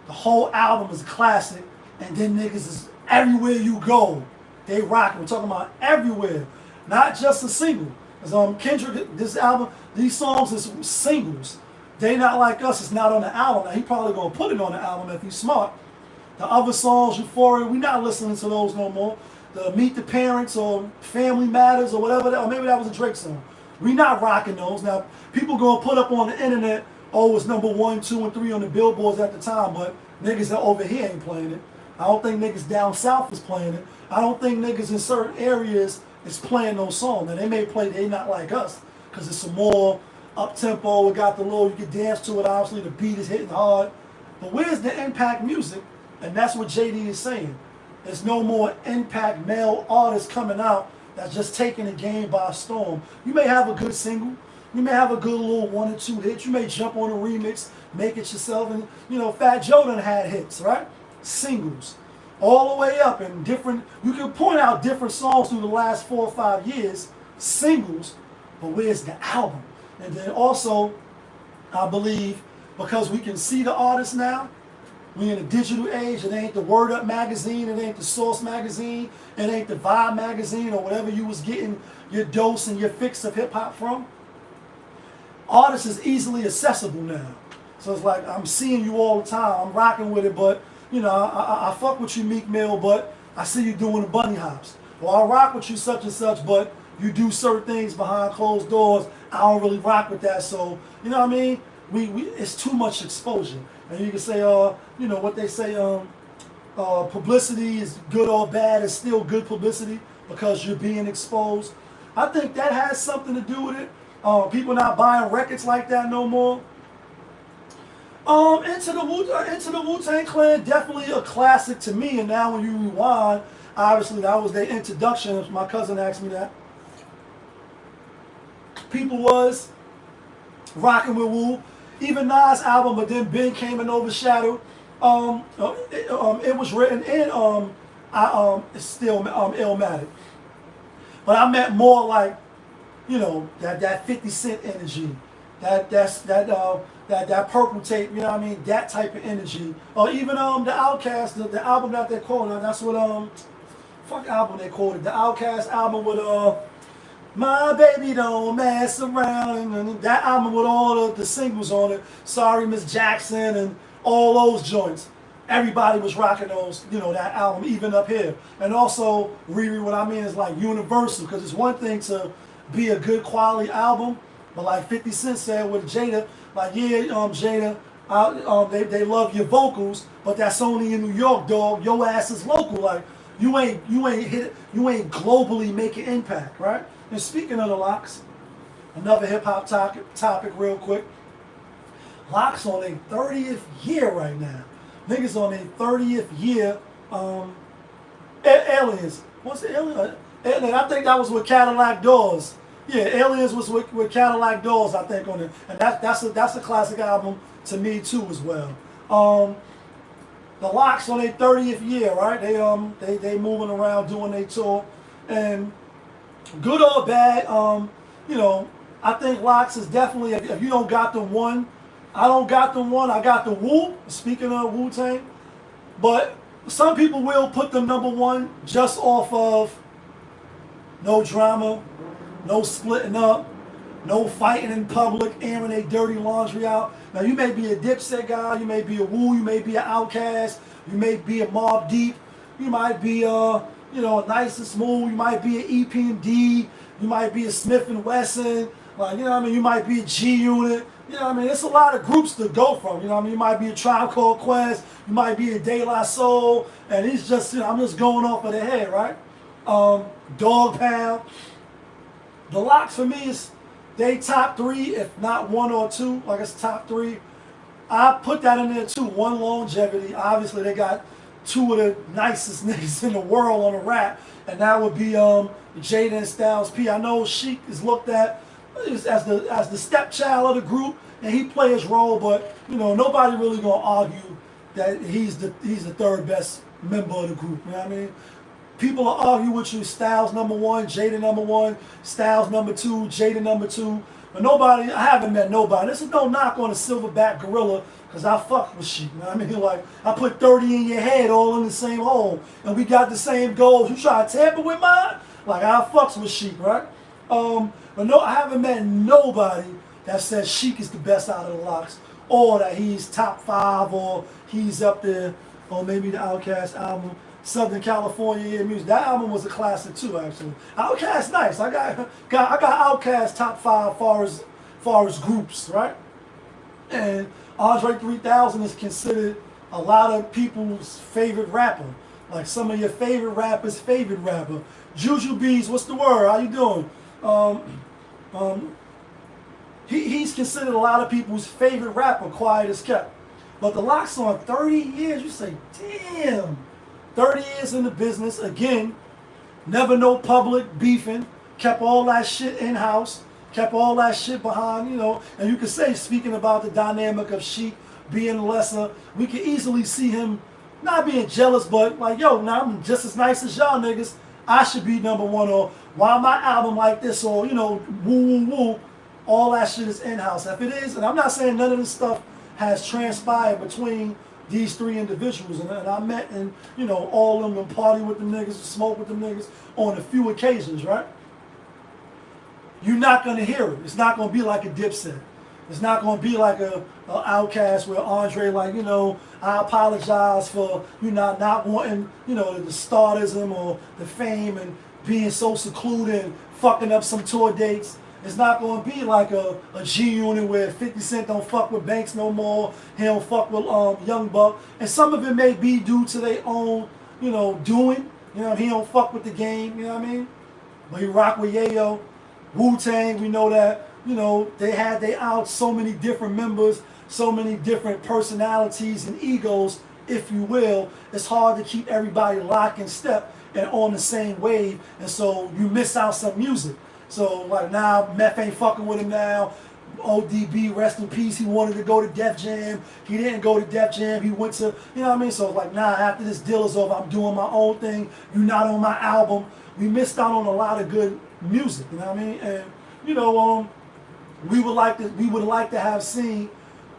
The whole album is a classic, and then niggas is everywhere you go. They rockin'. We're talking about everywhere, not just a single. Because Kendrick, this album, these songs is singles. They Not Like Us is not on the album. Now he probably gonna put it on the album if he's smart. The other songs, Euphoria, we not listening to those no more. The Meet the Parents or Family Matters or whatever, or maybe that was a Drake song. We not rocking those. Now people gonna put up on the internet, oh, it's number 1, 2, and 3 on the billboards at the time, but niggas that over here ain't playing it. I don't think niggas down south is playing it. I don't think niggas in certain areas is playing those songs. Now they may play They Not Like Us, because it's some more up tempo. It got the little, you can dance to it. Obviously the beat is hitting hard. But where's the impact music? And that's what JD is saying. There's no more impact male artists coming out that's just taking the game by storm. You may have a good single. You may have a good little 1 or 2 hits. You may jump on a remix, make it yourself. And, you know, Fat Joe done had hits, right? Singles. All the way up and different. You can point out different songs through the last 4 or 5 years, singles, but where's the album? And then also, I believe, because we can see the artists now, we in a digital age. It ain't the Word Up magazine. It ain't the Source magazine. It ain't the Vibe magazine or whatever you was getting your dose and your fix of hip-hop from. Artists is easily accessible now. So it's like, I'm seeing you all the time. I'm rocking with it, but, you know, I fuck with you, Meek Mill, but I see you doing the bunny hops. Or I rock with you such and such, but you do certain things behind closed doors. I don't really rock with that. So, you know what I mean? It's too much exposure. And you can say, you know, what they say, publicity is good or bad. It's still good publicity because you're being exposed. I think that has something to do with it. People not buying records like that no more. Into the Wu-Tang Clan, definitely a classic to me. And now when you rewind, obviously that was their introduction. My cousin asked me that. People was rocking with Wu. Even Nas' album, but then Ben came and overshadowed. It was written in it's still Illmatic. But I meant more like, you know, that 50 Cent energy, that purple tape, you know what I mean, that type of energy. Or even the Outkast, the album that they called, that's what fuck album they called it, the Outkast album with My Baby Don't Mess Around, and that album with all the singles on it, Sorry Miss Jackson and all those joints. Everybody was rocking those, you know, that album, even up here. And also, Riri, what I mean is like universal, because it's one thing to be a good quality album, But like 50 Cent said with Jada, like, yeah, Jada, they love your vocals, but that's only in New York, dog. Your ass is local. Like, you ain't globally making impact, right? And speaking of the Locks, another hip hop topic real quick. Locks on their 30th year right now. Niggas on their 30th year. Aliens. What's the Alien? I think that was with Cadillac Doors. Yeah, Aliens was with Cadillac Doors, I think, on it. And that's a classic album to me too as well. The Locks on their 30th year, right? They moving around doing their tour. And good or bad, you know, I think Locks is definitely, if you don't got the one, I don't got the one, I got the Wu, speaking of Wu-Tang. But some people will put them number one just off of no drama, no splitting up, no fighting in public, airing their dirty laundry out. Now you may be a Dipset guy, you may be a Wu, you may be an Outkast, you may be a Mobb Deep, you might be a Nice and Smooth, you might be an EPMD, you might be a Smith and Wesson, like, you know what I mean, you might be a G Unit. You know what I mean? It's a lot of groups to go from. You know what I mean? You might be a Tribe Called Quest. You might be a De La Soul. And it's just, I'm just going off of the head, right? Dog Pound. The Locks for me is they top three, if not one or two. Like it's top three. I put that in there too. One, longevity. Obviously, they got two of the nicest niggas in the world on the rap. And that would be Jada and Styles P. I know Sheik is looked at as the stepchild of the group, and he play his role, but nobody really gonna argue that he's the third best member of the group. You know what I mean? People will argue with you, Styles number one, Jada number one, Styles number two, Jada number two. But I haven't met nobody. This is no knock on a silverback gorilla, because I fuck with Sheik. You know what I mean? Like, I put 30 in your head all in the same hole, and we got the same goals. You try to tamper with mine? Like, I fucks with Sheik, right? But no, I haven't met nobody that says Sheik is the best out of the Locks, or that he's top 5, or he's up there, or maybe the Outkast album, Southern California music. That album was a classic too, actually. Outkast, nice. I got Outkast top 5 far as groups, right? And Andre 3000 is considered a lot of people's favorite rapper, like some of your favorite rappers' favorite rapper. Juju Bees, what's the word? How you doing? He's considered a lot of people's favorite rapper, quiet as kept. But the Locks on 30 years, you say, damn. 30 years in the business, again, never no public beefing, kept all that shit in-house, kept all that shit behind, and you could say, speaking about the dynamic of Sheik being lesser, we could easily see him not being jealous, but like, yo, now I'm just as nice as y'all niggas, I should be number one, or why my album like this, or, woo, woo, woo. All that shit is in-house. If it is, and I'm not saying none of this stuff has transpired between these three individuals, and I met and, all of them and party with the niggas, smoke with the niggas on a few occasions, right? You're not going to hear it. It's not going to be like a Dipset. It's not going to be like a Outkast where Andre, like, I apologize for, not wanting, the stardom or the fame and being so secluded and fucking up some tour dates. It's not going to be like a G Unit where 50 Cent don't fuck with Banks no more. He don't fuck with Young Buck. And some of it may be due to their own, doing. He don't fuck with the game, you know what I mean? But he rock with Yayo. Wu-Tang, we know that, they had out so many different members, so many different personalities and egos, if you will. It's hard to keep everybody locked in step and on the same wave. And so you miss out some music. So, like, now, Meth ain't fucking with him now. ODB, rest in peace. He wanted to go to Def Jam. He didn't go to Def Jam. He went to, you know what I mean? So, like, nah, after this deal is over, I'm doing my own thing. You're not on my album. We missed out on a lot of good music, you know what I mean? And, we would like to have seen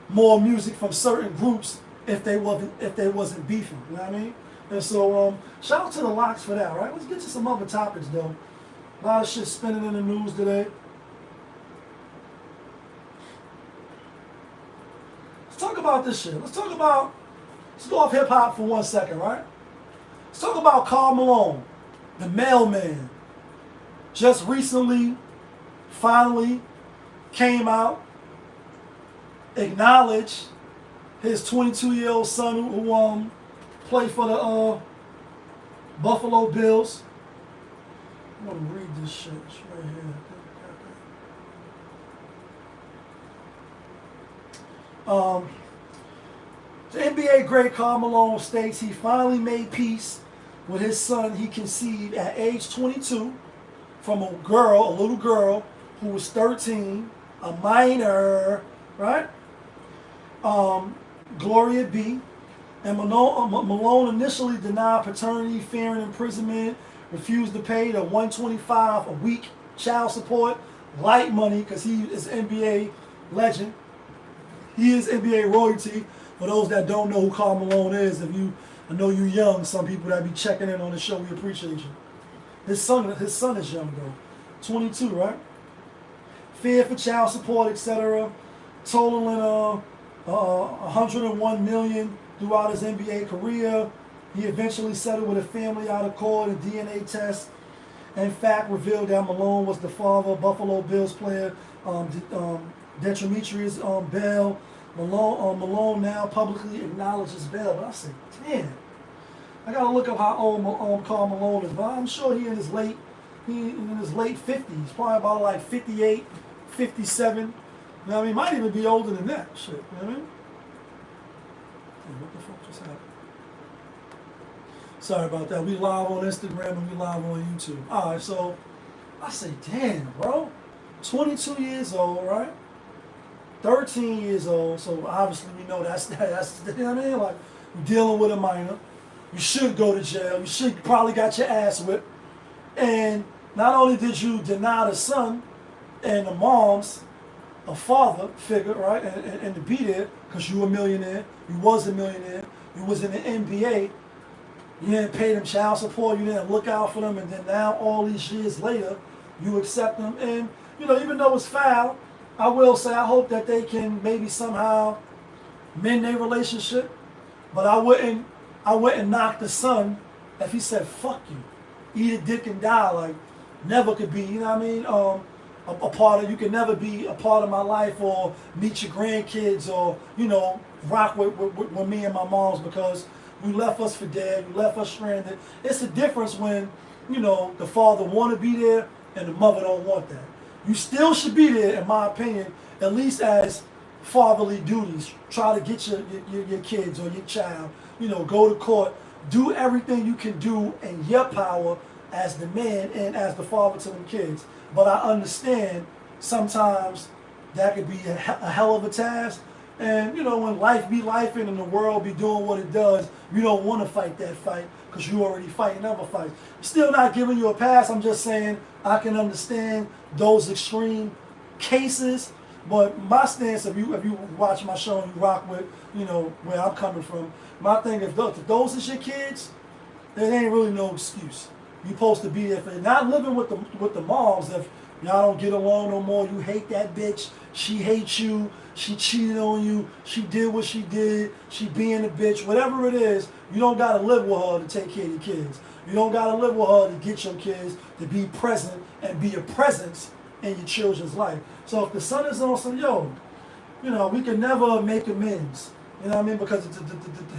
more music from certain groups if they wasn't beefing, you know what I mean? And so, shout out to the Locks for that, right? Let's get to some other topics, though. A lot of shit spinning in the news today. Let's talk about this shit. Let's go off hip hop for 1 second, right? Let's talk about Karl Malone, the mailman. Just recently, finally, came out, acknowledged his 22-year-old son who played for the Buffalo Bills. I'm gonna read this shit. It's right here. The NBA great Karl Malone states he finally made peace with his son he conceived at age 22 from a little girl who was 13, a minor, right? Gloria B. And Malone initially denied paternity, fearing imprisonment, refused to pay the $125 a week child support, light money, because he is an NBA legend. He is NBA royalty. For those that don't know who Karl Malone is, I know you young, some people that be checking in on the show, we appreciate you. His son is young though, 22, right? Fear for child support, etc. Totaling $101 million throughout his NBA career. He eventually settled with a family out of court. A DNA test, in fact, revealed that Malone was the father of Buffalo Bills player Demetrius Bell. Malone now publicly acknowledges Bell. But I said, damn, I gotta look up how old Karl Malone is. But I'm sure he in his late 50s, probably about like 58, 57. You know what I mean? Might even be older than that. Shit, you know what I mean? Hey, what the fuck just happened? Sorry about that. We live on Instagram and we live on YouTube. All right, so I say, damn, bro, 22 years old, right? 13 years old. So obviously we know that's you know what I mean? Like, you're dealing with a minor. You should go to jail. You should probably got your ass whipped. And not only did you deny the son and the mom's a father figure, right, and to be there because you were a millionaire, you was a millionaire, you was in the NBA, you didn't pay them child support, you didn't look out for them, and then now all these years later, you accept them. And you know, even though it's foul, I will say I hope that they can maybe somehow mend their relationship. But I wouldn't knock the son if he said fuck you, eat a dick and die. Like, never could be, you know what I mean? A part of, you can never be a part of my life or meet your grandkids or, you know, rock with me and my moms because you left us for dead, you left us stranded. It's a difference when, you know, the father want to be there and the mother don't want that. You still should be there, in my opinion, at least as fatherly duties. Try to get your kids or your child, you know, go to court, do everything you can do in your power as the man and as the father to them kids. But I understand sometimes that could be a hell of a task. And, you know, when life be life and the world be doing what it does, you don't want to fight that fight because you already fighting other fights. Still not giving you a pass. I'm just saying I can understand those extreme cases. But my stance, if you watch my show and you rock with, you know, where I'm coming from, my thing, if those is your kids, there ain't really no excuse. You're supposed to be there for not living with the moms. If y'all don't get along no more, you hate that bitch, she hates you, she cheated on you, she did what she did, she being a bitch, whatever it is, you don't gotta live with her to take care of your kids. You don't gotta live with her to get your kids to be present and be a presence in your children's life. So if the son is on some, yo, you know, we can never make amends. You know what I mean? Because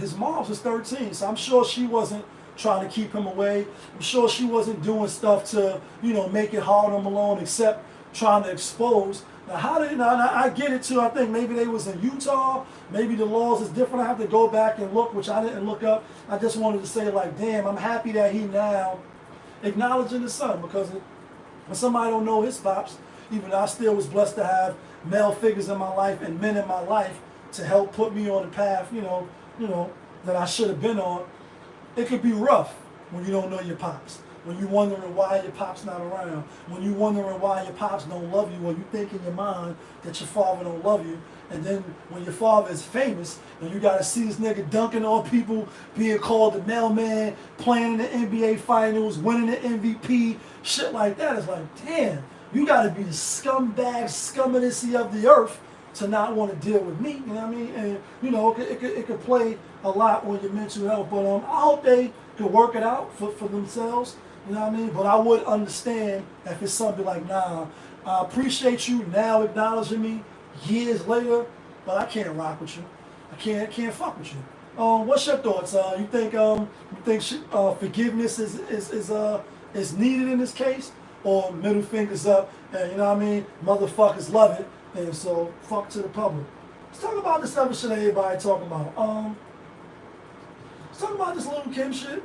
his mom was 13, so I'm sure she wasn't trying to keep him away. I'm sure she wasn't doing stuff to, you know, make it hard on Malone, except trying to expose. Now, I get it too. I think maybe they was in Utah. Maybe the laws is different. I have to go back and look, which I didn't look up. I just wanted to say, like, damn, I'm happy that he now acknowledging the son, because when somebody don't know his pops, even though I still was blessed to have male figures in my life and men in my life to help put me on the path, you know, that I should have been on. It could be rough when you don't know your pops, when you're wondering why your pops not around, when you're wondering why your pops don't love you, or you think in your mind that your father don't love you, and then when your father is famous and you gotta see this nigga dunking on people, being called the mailman, playing in the NBA finals, winning the MVP, shit like that. It's like, damn, you gotta be the scumbag, scumminacy of the earth to not want to deal with me, you know what I mean? And, you know, it could play a lot on your mental health, but I hope they can work it out for themselves. You know what I mean? But I would understand if it's something like, nah, I appreciate you now acknowledging me years later, but I can't rock with you. I can't fuck with you. What's your thoughts? You think forgiveness is needed in this case, or middle fingers up? And you know what I mean? Motherfuckers love it, and so fuck to the public. Let's talk about this other shit that everybody talking about. Let's talk about this Lil Kim shit.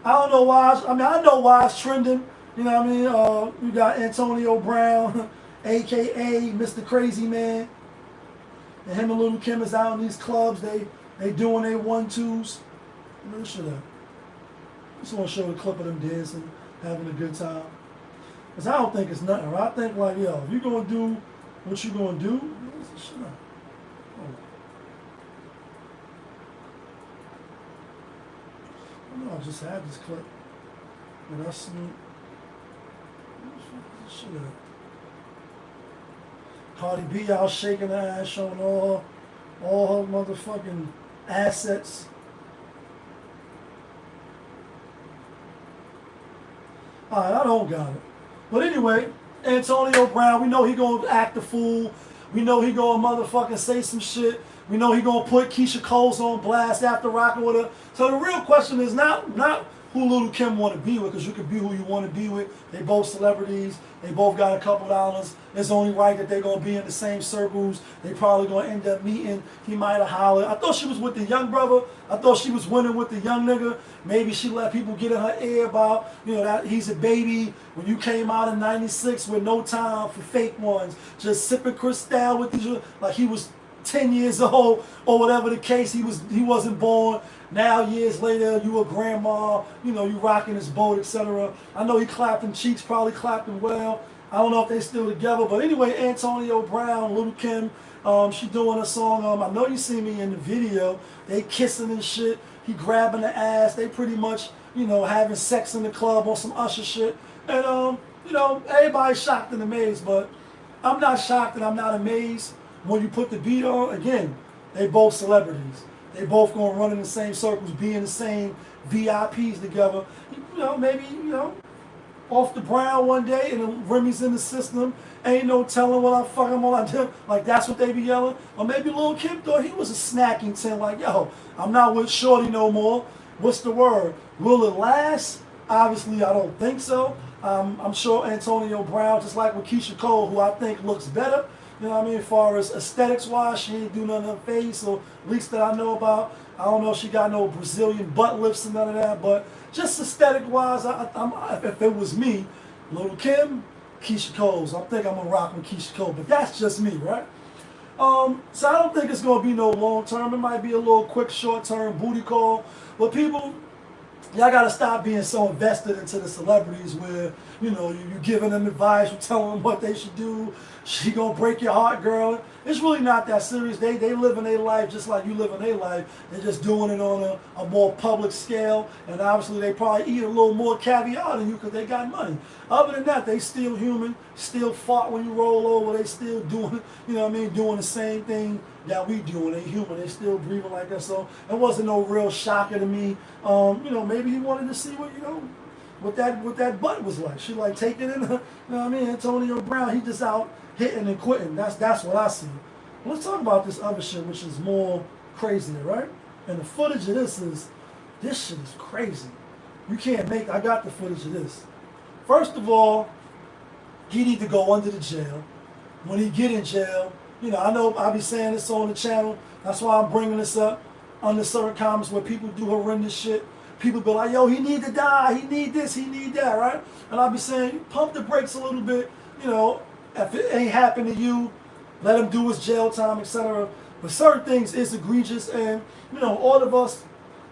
I don't know why. I know why it's trending. You know what I mean? You got Antonio Brown, aka Mr. Crazy Man, and him and Lil Kim is out in these clubs. They doing their 1-2s. Look at shit up. Just want to show a clip of them dancing, having a good time. Cause I don't think it's nothing. Right? I think like, yo, if you gonna do what you gonna do, shut up. I just had this clip. But I seen shit up. Cardi B out shaking her ass, showing all her motherfucking assets. Alright, I don't got it. But anyway, Antonio Brown, we know he gonna act a fool. We know he gonna motherfucking say some shit. We know he gonna put Keisha Cole's on blast after rocking with her. So the real question is not who Lil Kim want to be with, because you can be who you want to be with. They both celebrities. They both got a couple dollars. It's only right that they're going to be in the same circles. They probably going to end up meeting. He might have hollered. I thought she was with the young brother. I thought she was winning with the young nigga. Maybe she let people get in her ear about, you know, that he's a baby. When you came out in 96 with no time for fake ones, just sipping Cristal with these, like he was 10 years old or whatever the case. He wasn't born. Now years later, you a grandma, you know, you rocking his boat, etc. I know he clapped him cheeks, probably clapped him well. I don't know if they still together, but anyway, Antonio Brown, Lil Kim, she doing a song. I know you see me in the video. They kissing and shit. He grabbing the ass. They pretty much, you know, having sex in the club on some Usher shit. And you know, everybody's shocked and amazed, but I'm not shocked and I'm not amazed. When you put the beat on, again, they both celebrities. They both gonna run in the same circles, be in the same VIPs together. You know, maybe, you know, off the Brown one day and then Remy's in the system. Ain't no telling what I fuck him on. Like that's what they be yelling. Or maybe Lil Kim thought he was a snacking tin. Like, yo, I'm not with Shorty no more. What's the word? Will it last? Obviously, I don't think so. I'm sure Antonio Brown, just like with Keisha Cole, who I think looks better. You know what I mean? As far as aesthetics wise, she ain't do nothing on her face, or at least that I know about. I don't know if she got no Brazilian butt lifts and none of that, but just aesthetic wise, if it was me, Lil Kim, Keisha Cole. So I think I'm gonna rock with Keisha Cole, but that's just me, right? So I don't think it's gonna be no long term. It might be a little quick, short term booty call, but people, y'all gotta stop being so invested into the celebrities where, you know, you giving them advice, you telling them what they should do. She gonna break your heart, girl. It's really not that serious. They living their life just like you living their life. They're just doing it on a more public scale, and obviously they probably eat a little more caviar than you because they got money. Other than that, they still human, still fart when you roll over. They still doing, you know what I mean, doing the same thing that we doing. They human. They still breathing like us. So it wasn't no real shocker to me. You know, maybe he wanted to see what, you know, what that butt was like. She like taking it in, you know what I mean? Antonio Brown, he just out hitting and quitting. That's what I see. Let's talk about this other shit, which is more crazier, right? And the footage of this shit is crazy. You can't make, I got the footage of this. First of all, he need to go under the jail. When he get in jail, you know, I know I be saying this on the channel. That's why I'm bringing this up under certain comments where people do horrendous shit. People be like, yo, he need to die. He need this, he need that, right? And I'll be saying, pump the brakes a little bit, you know. If it ain't happened to you, let him do his jail time, etc. But certain things is egregious, and you know, all of us,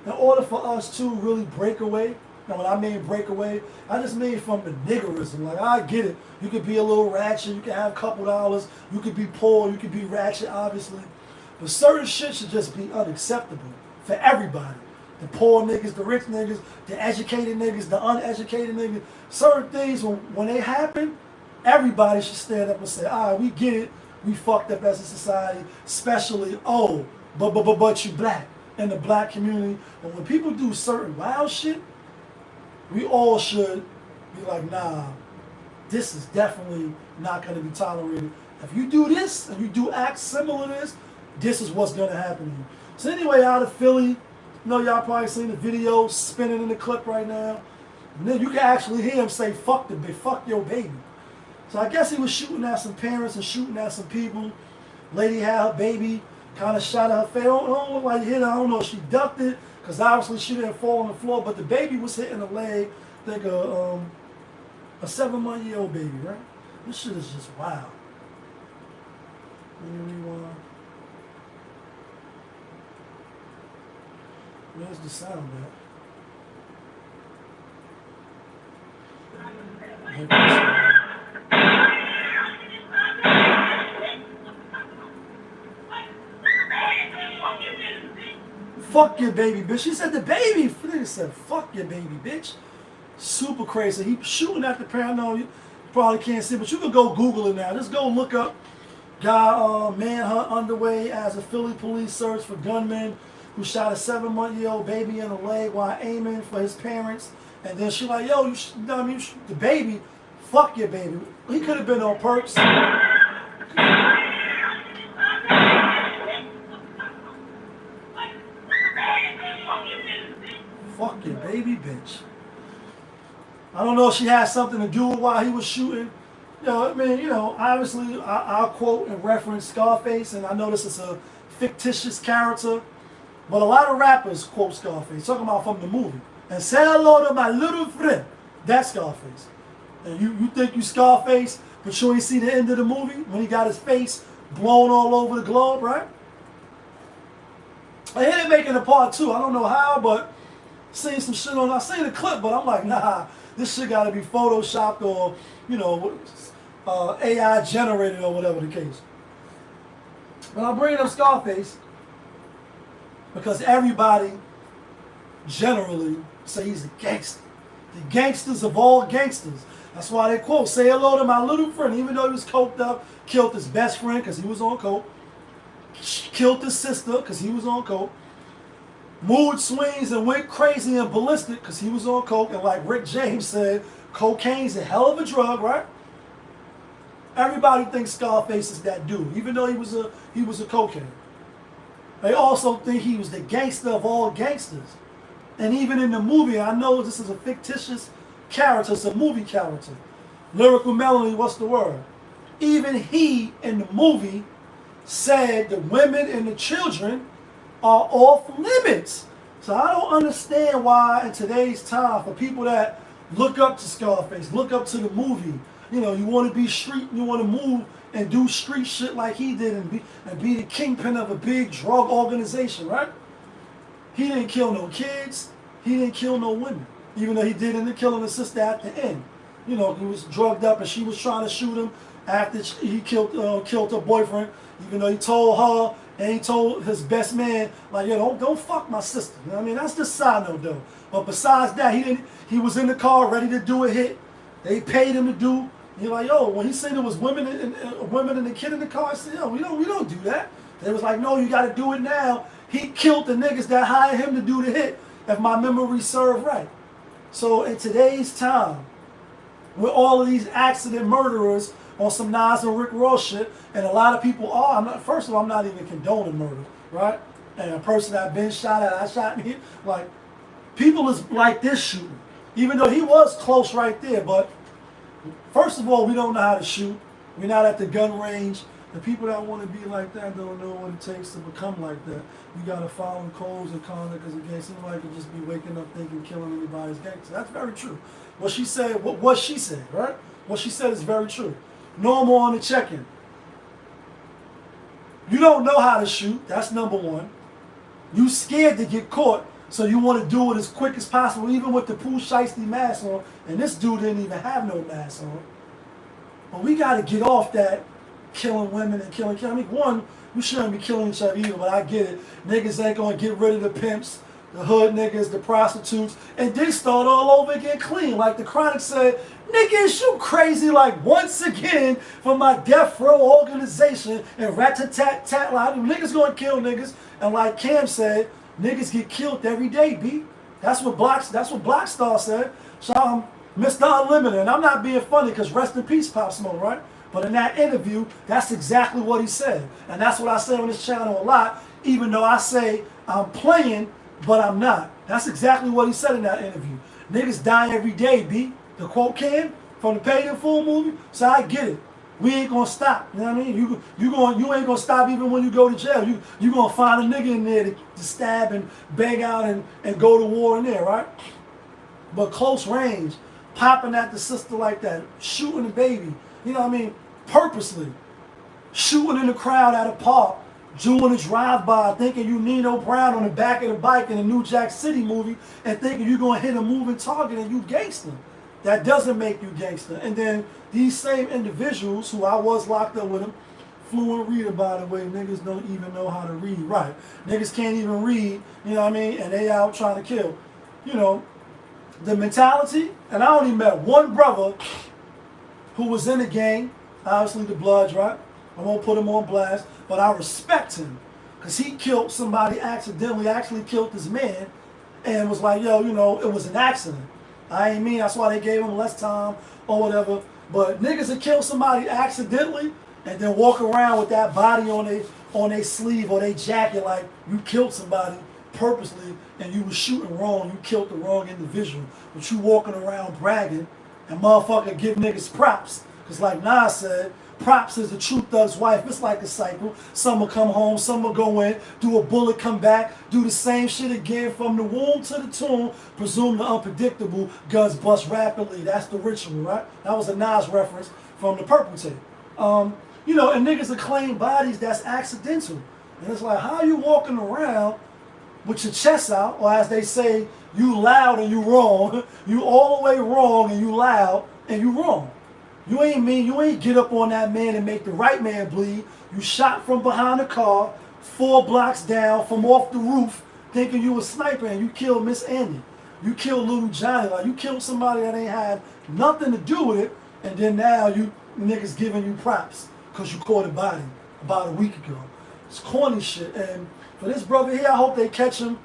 in order for us to really break away, and when I mean break away, I just mean from the niggerism. Like, I get it. You could be a little ratchet, you can have a couple dollars, you could be poor, you could be ratchet, obviously. But certain shit should just be unacceptable for everybody. The poor niggas, the rich niggas, the educated niggas, the uneducated niggas. Certain things, when they happen, everybody should stand up and say, all right, we get it. We fucked up as a society, especially, but you black, in the black community. But when people do certain wild shit, we all should be like, nah, this is definitely not going to be tolerated. If you do this and you do acts similar to this is what's going to happen to you. So anyway, out of Philly, you know, y'all probably seen the video spinning in the clip right now. And then you can actually hear him say, fuck your baby. So I guess he was shooting at some parents and shooting at some people. Lady had her baby, kind of shot at her face. I don't look like hit her. I don't know if she ducked it, because obviously she didn't fall on the floor, but the baby was hitting the leg. I think a 7-month-old baby, right? This shit is just wild. Let me rewind. Where's the sound at? Fuck your baby, bitch. She said the baby. Nigga said, fuck your baby, bitch. Super crazy. He shooting at the parent. No, you probably can't see, but you can go Google it now. Just go look up guy manhunt underway as a Philly police search for gunman who shot a 7-month-old baby in the leg while aiming for his parents. And then she like, yo, you know what I mean? The baby, fuck your baby. He could have been on perks. Fuck your baby, bitch. I don't know if she had something to do with why he was shooting. You know, I mean, you know, obviously I'll quote and reference Scarface, and I know this is a fictitious character, but a lot of rappers quote Scarface, talking about from the movie. And say hello to my little friend. That's Scarface. And you think you Scarface, but you ain't see the end of the movie when he got his face blown all over the globe, right? I hear they making a part 2. I don't know how, but seen some shit on. I seen the clip, but I'm like, nah, this shit got to be photoshopped or, you know, AI generated or whatever the case. But I'm bringing up Scarface because everybody generally say he's a gangster. The gangsters of all gangsters. That's why they quote, say hello to my little friend, even though he was coked up, killed his best friend because he was on coke, killed his sister because he was on coke, mood swings and went crazy and ballistic because he was on coke, and like Rick James said, cocaine's a hell of a drug, right? Everybody thinks Scarface is that dude, even though he was a cocaine. They also think he was the gangster of all gangsters. And even in the movie, I know this is a fictitious character, it's a movie character. Lyrical Melody, what's the word? Even he in the movie said the women and the children are off limits. So I don't understand why in today's time, for people that look up to Scarface, look up to the movie, you know, you want to be street, you want to move and do street shit like he did and be the kingpin of a big drug organization, right? He didn't kill no kids. He didn't kill no women, even though he did end up killing his sister at the end. You know, he was drugged up and she was trying to shoot him after he killed her boyfriend, even though he told her and he told his best man, like, yo, don't fuck my sister. You know what I mean? That's the side note, though. But besides that, he was in the car ready to do a hit. They paid him to do. He's like, yo, when he said there was women and the kid in the car, I said, yo, we don't do that. They was like, no, you got to do it now. He killed the niggas that hired him to do the hit, if my memory served right. So in today's time, with all of these accident murderers on some Nas and Rick Ross shit, and a lot of people are, first of all, I'm not even condoning murder, right? And a person that been shot at, I shot me, like, people is like this shooting. Even though he was close right there, but first of all, we don't know how to shoot. We're not at the gun range. The people that want to be like that don't know what it takes to become like that. You got to follow codes and conduct as a gangster. Somebody could just be waking up thinking killing anybody's gangster. That's very true. What she said, what she said, right? What she said is very true. Normal on the check-in. You don't know how to shoot. That's number one. You scared to get caught, so you want to do it as quick as possible, even with the Pooh Shiesty mask on. And this dude didn't even have no mask on. But we got to get off that killing women and killing. I mean, one, we shouldn't be killing each other either, but I get it. Niggas ain't going to get rid of the pimps, the hood niggas, the prostitutes, and they start all over again clean. Like the Chronic said, niggas, you crazy, like once again for my death row organization and rat-tat-tat-tat. Like, niggas going to kill niggas. And like Cam said, niggas get killed every day, B. That's what Black Star said. So Mr. Unlimited, and I'm not being funny because rest in peace, Pop Smoke, right? But in that interview, that's exactly what he said. And that's what I say on this channel a lot, even though I say I'm playing, but I'm not. That's exactly what he said in that interview. Niggas die every day, B. The quote came from the Paid in Full movie, so I get it. We ain't gonna stop. You know what I mean? You ain't gonna stop even when you go to jail. You gonna find a nigga in there to stab and bang out and go to war in there, right? But close range, popping at the sister like that, shooting the baby, you know what I mean? Purposely. Shooting in the crowd at a park, doing a drive-by, thinking you Nino Brown on the back of the bike in a New Jack City movie, and thinking you're gonna hit a moving target and you gangster. That doesn't make you gangster. And then these same individuals who I was locked up with them, fluent reader by the way, niggas don't even know how to read right. Niggas can't even read, you know what I mean? And they out trying to kill. You know, the mentality, and I only met one brother who was in the gang, obviously the Bloods, right? I won't put him on blast, but I respect him because he killed somebody accidentally, actually killed this man, and was like, yo, you know, it was an accident. I ain't mean that's why they gave him less time or whatever. But niggas that kill somebody accidentally and then walk around with that body on their sleeve or their jacket like you killed somebody purposely and you was shooting wrong, you killed the wrong individual. But you walking around bragging and motherfucker give niggas props. Because like Nas said, props is the true thug's wife. It's like a cycle. Some will come home, some will go in, do a bullet, come back, do the same shit again from the womb to the tomb. Presume the unpredictable, guns bust rapidly. That's the ritual, right? That was a Nas reference from the Purple Tape. You know, and niggas that claim bodies that's accidental. And it's like, how you walking around with your chest out, or as they say, you loud and you wrong. You all the way wrong and you loud and you wrong. You ain't get up on that man and make the right man bleed. You shot from behind the car, 4 blocks down, from off the roof, thinking you a sniper, and you killed Miss Annie. You killed little Johnny. Like, you killed somebody that ain't had nothing to do with it, and then now you niggas giving you props because you caught a body about a week ago. It's corny shit. And for this brother here, I hope they catch him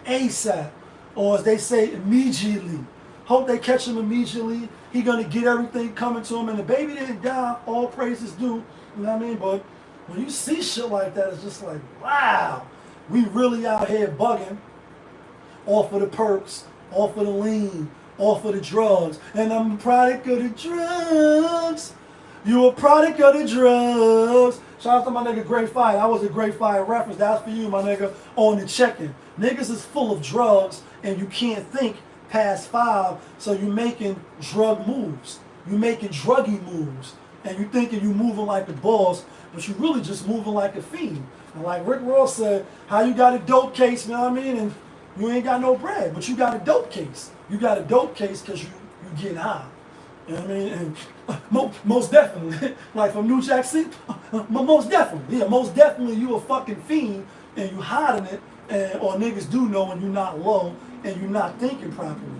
ASAP, or as they say, immediately. Hope they catch him immediately. He gonna get everything coming to him, and the baby didn't die. All praises due. You know what I mean? But when you see shit like that, it's just like, wow, we really out here bugging off of the perks, off of the lean, off of the drugs. And I'm a product of the drugs. You a product of the drugs. Shout out to my nigga Great Fire. That was a Great Fire reference. That's for you, my nigga, on the check-in. Niggas is full of drugs, and you can't think past 5, so you making drug moves. You making druggy moves. And you thinking you moving like a boss, but you really just moving like a fiend. And like Rick Ross said, how you got a dope case, you know what I mean? And you ain't got no bread, but you got a dope case. You got a dope case because you getting high. You know what I mean? And most definitely, like from New Jack City, most definitely, yeah, most definitely you a fucking fiend and you hiding it, or niggas do know when you're not low and you're not thinking properly.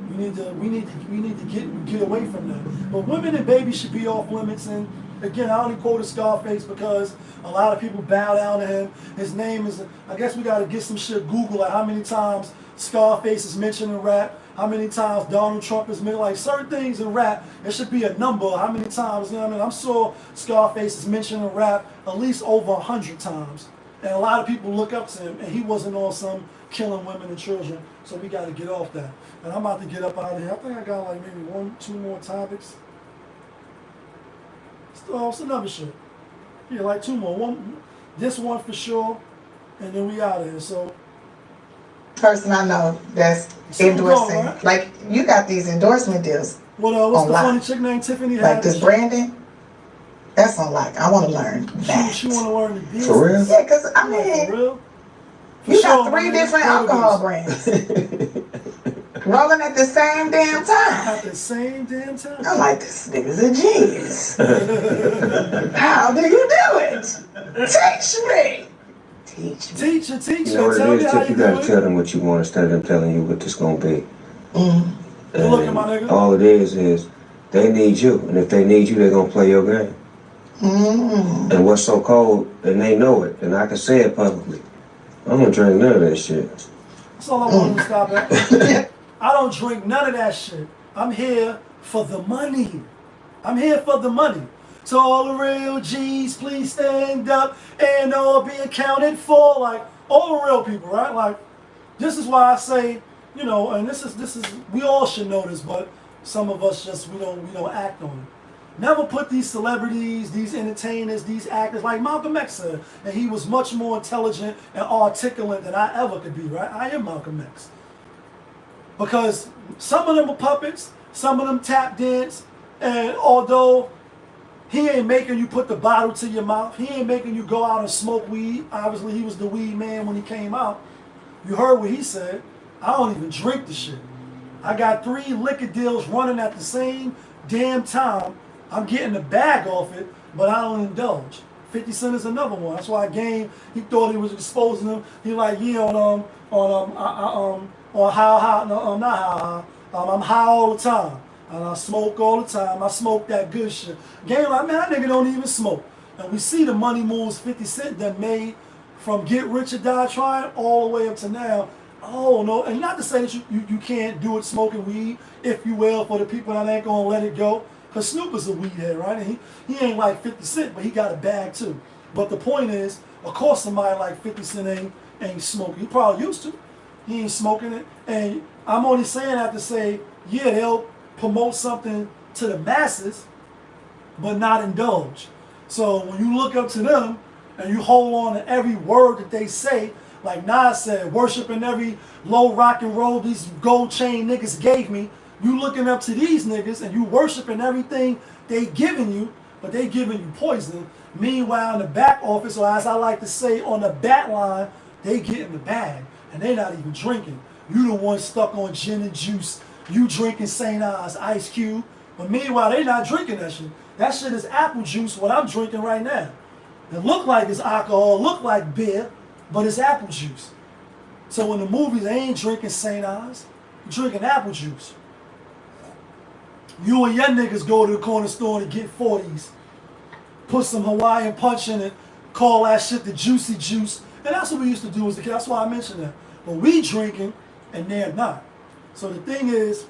We need to get away from that. But women and babies should be off limits. And again, I only quoted Scarface because a lot of people bow down to him. His name is, I guess we got to get some shit Google, like how many times Scarface is mentioned in rap, how many times Donald Trump is mentioned, like certain things in rap, there should be a number, how many times, you know what I mean? I'm sure Scarface is mentioned in rap at least over 100 times. And a lot of people look up to him, and he wasn't on some killing women and children, so we got to get off that. And I'm about to get up out of here. I think I got like maybe 1-2 more topics. It's another shit. Yeah, like 2 more. This one for sure, and then we out of here. So, person I know that's endorsing, right? Like you got these endorsement deals. Well, what's the funny chick named Tiffany? Like this branding. That's on lock. I want to learn that. She want to learn the business. For real? Yeah, because I mean, like, for real? You got 3 different alcohol brands rolling at the same damn time. At the same damn time. I'm like, this nigga's a genius. How do you do it? Teach me. Teach me. Teach You know what tell it is, me Tip? You gotta tell them what you want instead of them telling you what this gonna be. Good looking, my nigga. All it is they need you, and if they need you, they're gonna play your game. And what's so cold, and they know it, and I can say it publicly. I don't drink none of that shit. That's all I wanted to stop at. I don't drink none of that shit. I'm here for the money. I'm here for the money. So all the real G's, please stand up and all be accounted for. Like, all the real people, right? Like, this is why I say, you know, and this is we all should know this, but some of us just we don't act on it. Never put these celebrities, these entertainers, these actors, like Malcolm X said, and he was much more intelligent and articulate than I ever could be, right? I am Malcolm X. Because some of them are puppets, some of them tap dance, and although he ain't making you put the bottle to your mouth, he ain't making you go out and smoke weed. Obviously, he was the weed man when he came out. You heard what he said. I don't even drink the shit. I got 3 liquor deals running at the same damn time. I'm getting the bag off it, but I don't indulge. 50 Cent is another one. That's why Game, he thought he was exposing him. He like, yeah, on how, no, not how, I'm high all the time. And I smoke all the time. I smoke that good shit. Game like, man, that nigga don't even smoke. And we see the money moves 50 Cent that made from Get Rich or Die Trying all the way up to now. Oh, no. And not to say that you can't do it smoking weed, if you will, for the people that ain't going to let it go. Because Snoop is a weed head, right? And he ain't like 50 Cent, but he got a bag too. But the point is, of course somebody like 50 Cent ain't smoking. He probably used to. He ain't smoking it. And I'm only saying that to say, yeah, they'll promote something to the masses, but not indulge. So when you look up to them and you hold on to every word that they say, like Nas said, worshiping every low rock and roll these gold chain niggas gave me, you looking up to these niggas and you worshiping everything they giving you, but they giving you poison. Meanwhile, in the back office, or as I like to say, on the bat line, they getting the bag and they not even drinking. You the one stuck on gin and juice. You drinking St. Ives, Ice Cube. But meanwhile, they not drinking that shit. That shit is apple juice, what I'm drinking right now. It look like it's alcohol, look like beer, but it's apple juice. So in the movies, they ain't drinking St. Ives. You're drinking apple juice. You and your niggas go to the corner store and get 40s. Put some Hawaiian punch in it. Call that shit the juicy juice. And that's what we used to do as a kid. That's why I mentioned that. But we drinking and they're not. So the thing is,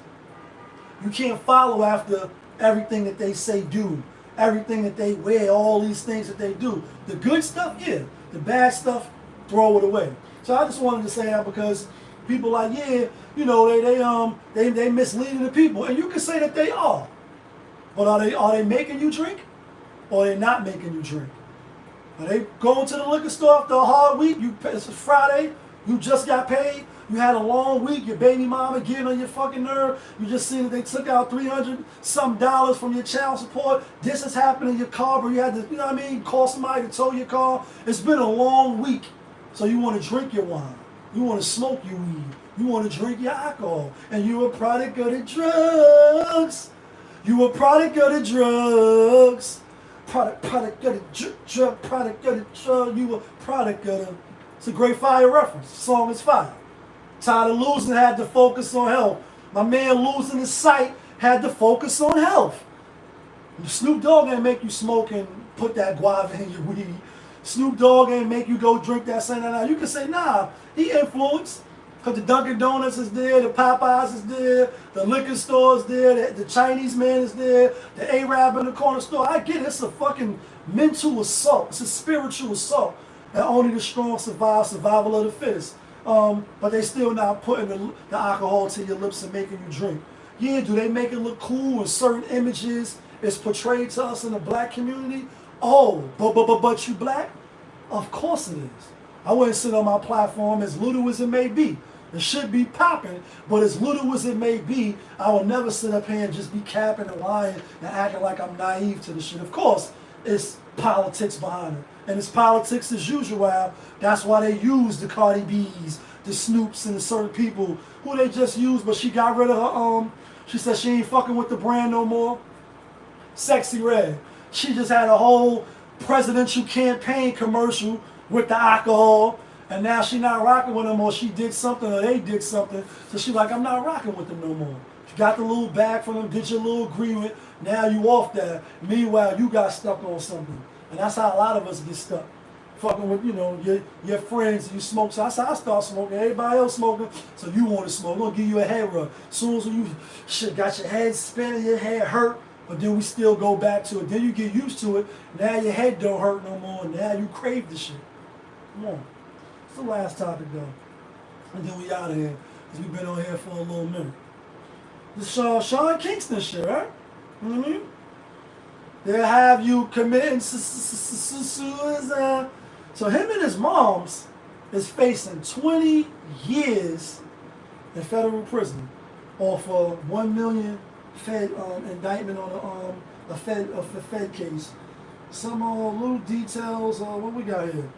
you can't follow after everything that they say do. Everything that they wear, all these things that they do. The good stuff, yeah. The bad stuff, throw it away. So I just wanted to say that because people like, yeah, you know, they misleading the people. And you can say that they are. But are they making you drink? Or are they not making you drink? Are they going to the liquor store after a hard week? It's Friday, you just got paid, you had a long week, your baby mama getting on your fucking nerve, you just seen that they took out $300 from your child support, this has happened in your car, but you had to, you know what I mean, call somebody to tow your car. It's been a long week. So you want to drink your wine, you want to smoke your weed, you want to drink your alcohol, and you a product of the drugs. You a product of the drugs. Product of the drug, product of the drug. You a product of the. It's a great Fire reference. The song is fire. Tired of losing, had to focus on health. My man losing his sight had to focus on health. Snoop Dogg ain't make you smoke and put that guava in your weed. Snoop Dogg ain't make you go drink that St. You can say, nah, he influenced. Because the Dunkin' Donuts is there, the Popeyes is there, the liquor store is there, the Chinese man is there, the Arab in the corner store. I get it. It's a fucking mental assault. It's a spiritual assault. And only the strong survive, survival of the fittest. But they still not putting the alcohol to your lips and making you drink. Yeah, do they make it look cool in certain images? It's portrayed to us in the black community? Oh, but you black? Of course it is. I wouldn't sit on my platform as little as it may be. It should be popping, but as little as it may be, I will never sit up here and just be capping and lying and acting like I'm naive to the shit. Of course, it's politics behind it. And it's politics as usual. That's why they use the Cardi B's, the Snoops, and the certain people who they just use, but she got rid of her, she said she ain't fucking with the brand no more. Sexy Red. She just had a whole presidential campaign commercial with the alcohol, and now she not rocking with them, or she did something, or they did something, so she like, I'm not rocking with them no more. You got the little bag from them, did your little agreement, now you off that. Meanwhile, you got stuck on something. And that's how a lot of us get stuck. fucking with, your friends, you smoke. So I said, I start smoking, everybody else smoking, so you want to smoke. We're going to give you a head rub. As soon as you got your head spinning, your head hurt, but then we still go back to it. Then you get used to it. Now your head don't hurt no more. Now you crave the shit. Come on. It's the last topic, though. And then we out of here, because we've been on here for a little minute. This Sean Kingston shit, right? You know what I mean? They'll have you committing suicide. So him and his mom's is facing 20 years in federal prison off a $1 million Fed indictment on a Fed case. Some little details. What we got here?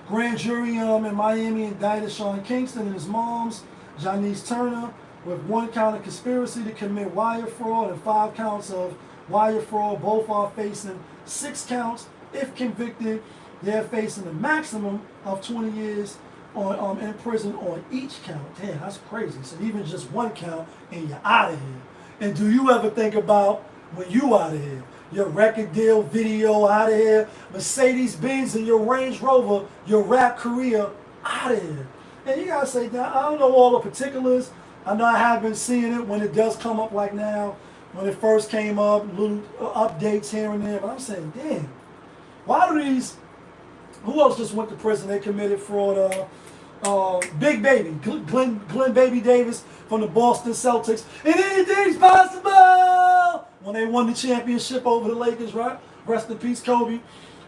Grand jury in Miami indicted Sean Kingston and his mom's, Janice Turner, with 1 count of conspiracy to commit wire fraud and 5 counts of wire fraud. Both are facing 6 counts. If convicted, they're facing a maximum of 20 years in prison on each count. Damn, that's crazy. So even just 1 count and you're out of here. And do you ever think about when you out of here? Your record deal, video out of here, Mercedes-Benz and your Range Rover, your rap career out of here. And you gotta say, now, I don't know all the particulars. I know I have been seeing it when it does come up like now. When it first came up, little updates here and there. But I'm saying, damn, why do these, who else just went to prison? They committed fraud. Big Baby, Glenn Baby Davis from the Boston Celtics. And anything's possible! When they won the championship over the Lakers, right? Rest in peace, Kobe.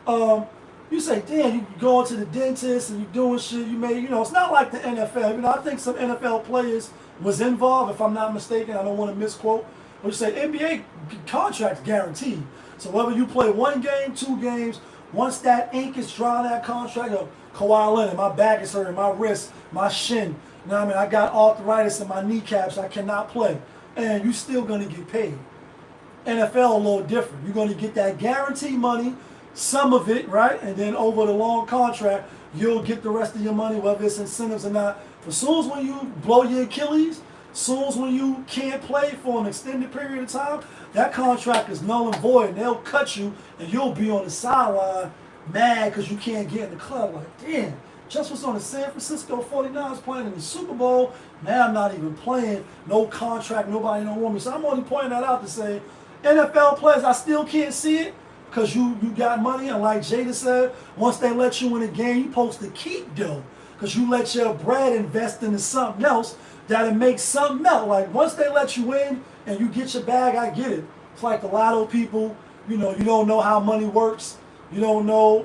You say, damn, you going to the dentist and you doing shit. You may, it's not like the NFL. I think some NFL players was involved, if I'm not mistaken. I don't want to misquote. But you say NBA contracts guaranteed. So whether you play 1 game, 2 games, once that ink is dry on that contract, Kawhi Leonard, my back is hurting, my wrist, my shin. You know what I mean? I got arthritis in my kneecaps. I cannot play. And you still going to get paid. NFL a little different. You're going to get that guarantee money, some of it, right? And then over the long contract, you'll get the rest of your money, whether it's incentives or not. But as soon as when you blow your Achilles, as soon as when you can't play for an extended period of time, that contract is null and void. And they'll cut you, and you'll be on the sideline mad because you can't get in the club. Like, damn, just was on the San Francisco 49ers playing in the Super Bowl. Now I'm not even playing. No contract. Nobody don't want me. So I'm only pointing that out to say, NFL players, I still can't see it because you got money. And like Jada said, once they let you in a game, you're supposed to keep dough because you let your bread invest into something else that'll make something else. Like once they let you in and you get your bag, I get it. It's like the lotto people, you don't know how money works. You don't know,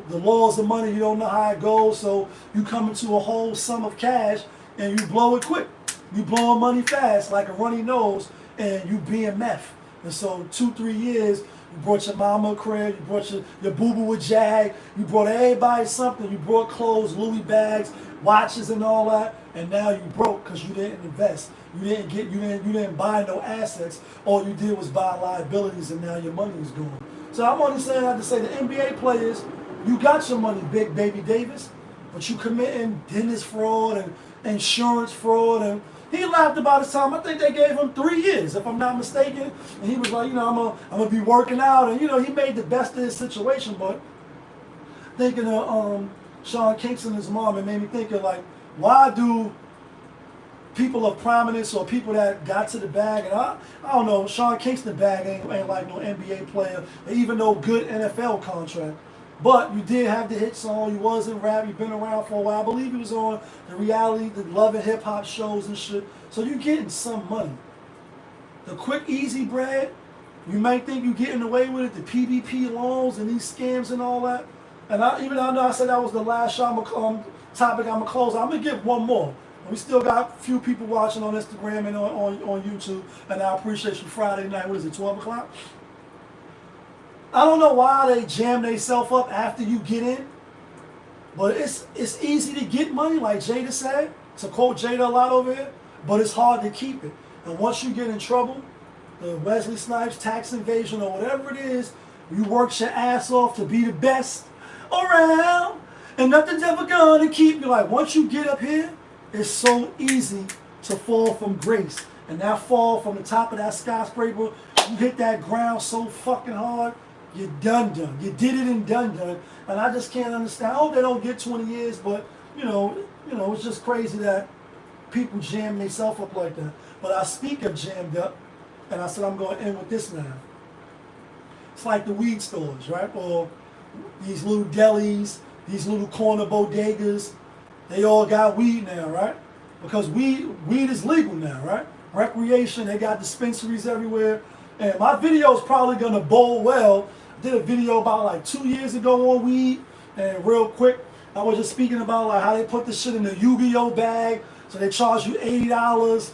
the laws of money. You don't know how it goes. So you come into a whole sum of cash and you blow it quick. You blowing money fast like a runny nose and you being meth. And so 2-3 years, you brought your mama a crib, you brought your boo-boo a Jag, you brought everybody something, you brought clothes, Louis bags, watches and all that, and now you broke because you didn't invest. You didn't buy no assets. All you did was buy liabilities and now your money is gone. So I'm only saying that to say the NBA players, you got your money, Big Baby Davis, but you committing dentist fraud and insurance fraud, and he laughed about his time. I think they gave him 3 years, if I'm not mistaken. And he was like, I'm gonna be working out, and he made the best of his situation. But thinking of Sean Kingston and his mom, it made me think of like, why do people of prominence or people that got to the bag, and I don't know, Sean Kingston bag ain't like no NBA player, or even no good NFL contract. But you did have the hit song, you was in rap, you've been around for a while. I believe he was on the reality, the Love and Hip Hop shows and shit. So you're getting some money. The quick, easy bread, you might think you're getting away with it, the PPP loans and these scams and all that. And even though I know I said that was the last topic I'm going to close, I'm going to give one more. We still got a few people watching on Instagram and on YouTube, and I appreciate you. Friday night, what is it, 12 o'clock? I don't know why they jam themselves up after you get in, but it's easy to get money, like Jada said, to quote Jada a lot over here, but it's hard to keep it. And once you get in trouble, the Wesley Snipes tax invasion or whatever it is, you work your ass off to be the best around, and nothing's ever gonna keep you. Like once you get up here, it's so easy to fall from grace. And that fall from the top of that skyscraper, you hit that ground so fucking hard, You're done. You did it and done. And I just can't understand. I hope they don't get 20 years, but it's just crazy that people jam themselves up like that. But I speak of jammed up, and I said I'm going to end with this now. It's like the weed stores, right? Or these little delis, these little corner bodegas. They all got weed now, right? Because weed is legal now, right? Recreation, they got dispensaries everywhere. And my video is probably going to bowl well. I did a video about like 2 years ago on weed. And real quick, I was just speaking about like how they put this shit in a Yu-Gi-Oh bag. So they charge you $80,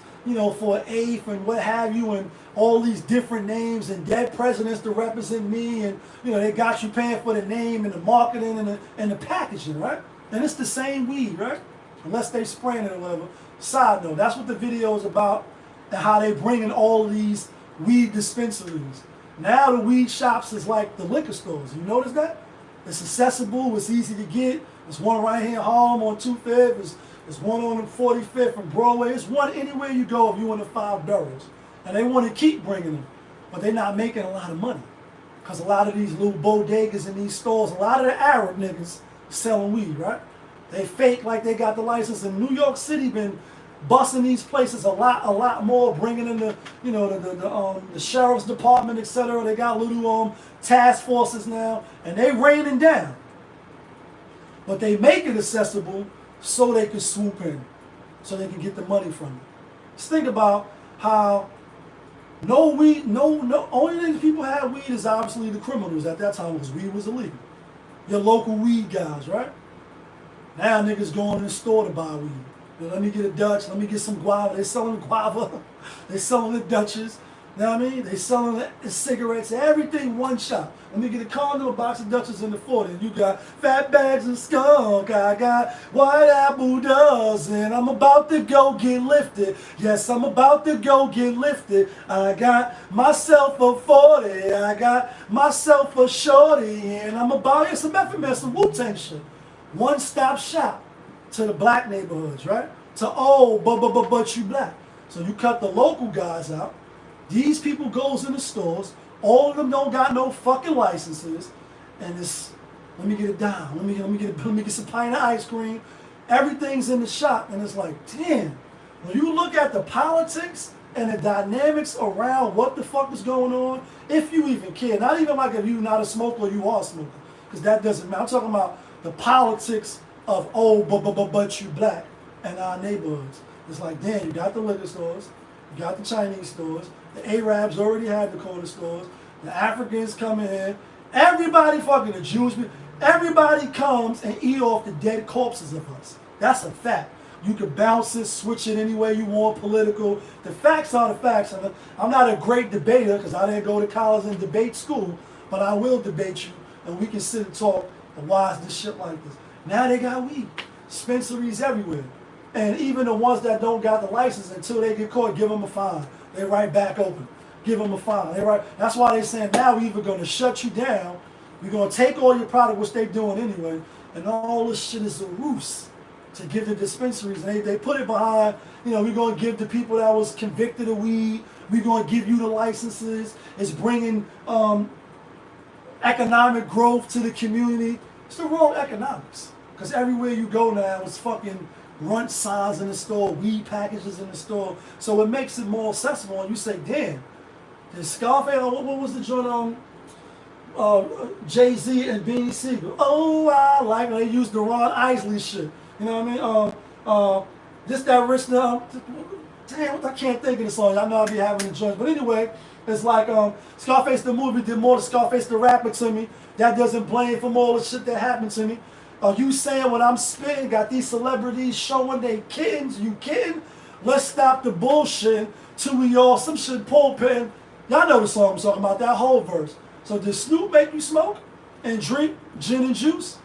for an eighth and what have you. And all these different names and dead presidents to represent me. And, they got you paying for the name and the marketing and the packaging, right? And it's the same weed, right? Unless they spraying it or whatever. Side note, that's what the video is about and how they bring in all of these weed dispensaries. Now the weed shops is like the liquor stores. You notice that? It's accessible. It's easy to get. There's one right here in Harlem on 25th. There's one on 45th and Broadway. It's one anywhere you go if you in the 5 boroughs. And they want to keep bringing them. But they're not making a lot of money. Because a lot of these little bodegas in these stores, a lot of the Arab niggas selling weed, right? They fake like they got the license. And New York City been busting these places a lot more, bringing in the sheriff's department, etc. They got little task forces now, and they raining down. But they make it accessible so they can swoop in, so they can get the money from it. Just think about how only thing people had weed is obviously the criminals at that time because weed was illegal. Your local weed guys, right? Now niggas going in the store to buy weed. Let me get a Dutch, let me get some guava. They selling guava, they selling the Dutches. You know what I mean? They selling the cigarettes, everything one shot. Let me get a condom, a box of Dutches in the 40. You got fat bags of skunk, I got white apple dozen. I'm about to go get lifted. Yes, I'm about to go get lifted. I got myself a 40, I got myself a shorty, and I'm about to get some FMS, some Wu-Tang shit. One-stop shop to the black neighborhoods, right? To but you black. So you cut the local guys out. These people goes in the stores. All of them don't got no fucking licenses, and it's let me get it down. Let me get some pint of ice cream. Everything's in the shop, and it's like, damn. When you look at the politics and the dynamics around what the fuck is going on, if you even care, not even like if you're not a smoker or you are a smoker, because that doesn't matter. I'm talking about the politics of but you black and our neighborhoods. It's like, damn, you got the liquor stores, you got the Chinese stores, the Arabs already had the corner stores, the Africans come in, everybody fucking the Jews, everybody comes and eat off the dead corpses of us. That's a fact. You can bounce it, switch it any way you want, political. The facts are the facts. I'm not a great debater because I didn't go to college and debate school, but I will debate you and we can sit and talk and why is this shit like this. Now they got weed. Dispensaries everywhere. And even the ones that don't got the license, until they get caught, give them a fine. They right back open. Give them a fine. That's why they saying now we're either going to shut you down, we're going to take all your product, which they doing anyway, and all this shit is a ruse to give the dispensaries. And they put it behind, we're going to give the people that was convicted of weed, we're going to give you the licenses. It's bringing economic growth to the community. It's the wrong economics. Because everywhere you go now, it's fucking runt signs in the store, weed packages in the store. So it makes it more accessible. And you say, damn, the Scarface, what was the joint Jay-Z and Beanie Siegel? Oh, I like when they used the Ron Isley shit. You know what I mean? This, that, rich now. Damn, I can't think of the song. I know I'll be having the joints. But anyway, it's like Scarface the movie did more to Scarface the rapper to me. That doesn't blame from all the shit that happened to me. Are you saying when I'm spitting, got these celebrities showing they kittens? You kidding? Let's stop the bullshit till we all some shit pulpit. Y'all know the song I'm talking about, that whole verse. So did Snoop make you smoke and drink gin and juice?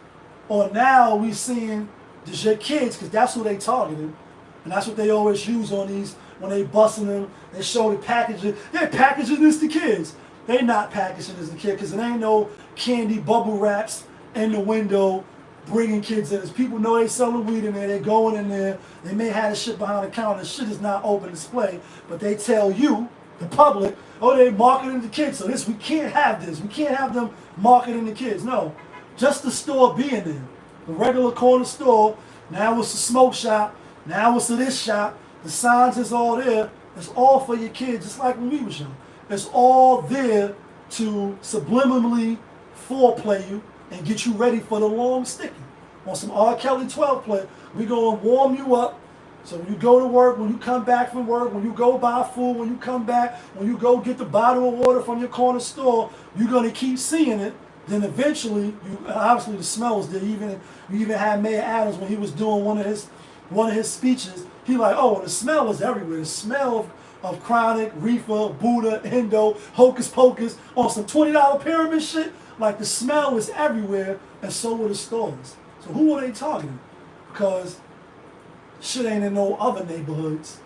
Or now we seeing the your kids, because that's who they targeting. And that's what they always use on these, when they busting them, they show the packaging. They're packaging this to kids. They not packaging this to kids, because it ain't no candy bubble wraps in the window bringing kids in. As people know they selling weed in there, they going in there, they may have the shit behind the counter, the shit is not open display, but they tell you the public, oh, they marketing the kids. So we can't have this. We can't have them marketing the kids. No, just the store being there. The regular corner store. Now it's a smoke shop. Now it's a this shop. The signs is all there. It's all for your kids, just like when we was young. It's all there to subliminally foreplay you and get you ready for the long sticky. On some R. Kelly 12 play, we gonna warm you up. So when you go to work, when you come back from work, when you go buy food, when you come back, when you go get the bottle of water from your corner store, you're gonna keep seeing it. Then eventually, obviously the smell was there. You even had Mayor Adams when he was doing one of his speeches. He like, oh, the smell is everywhere. The smell of chronic, reefer, Buddha, Indo, hocus pocus on some $20 pyramid shit. Like the smell is everywhere, and so are the stores. So who are they targeting? Because shit ain't in no other neighborhoods.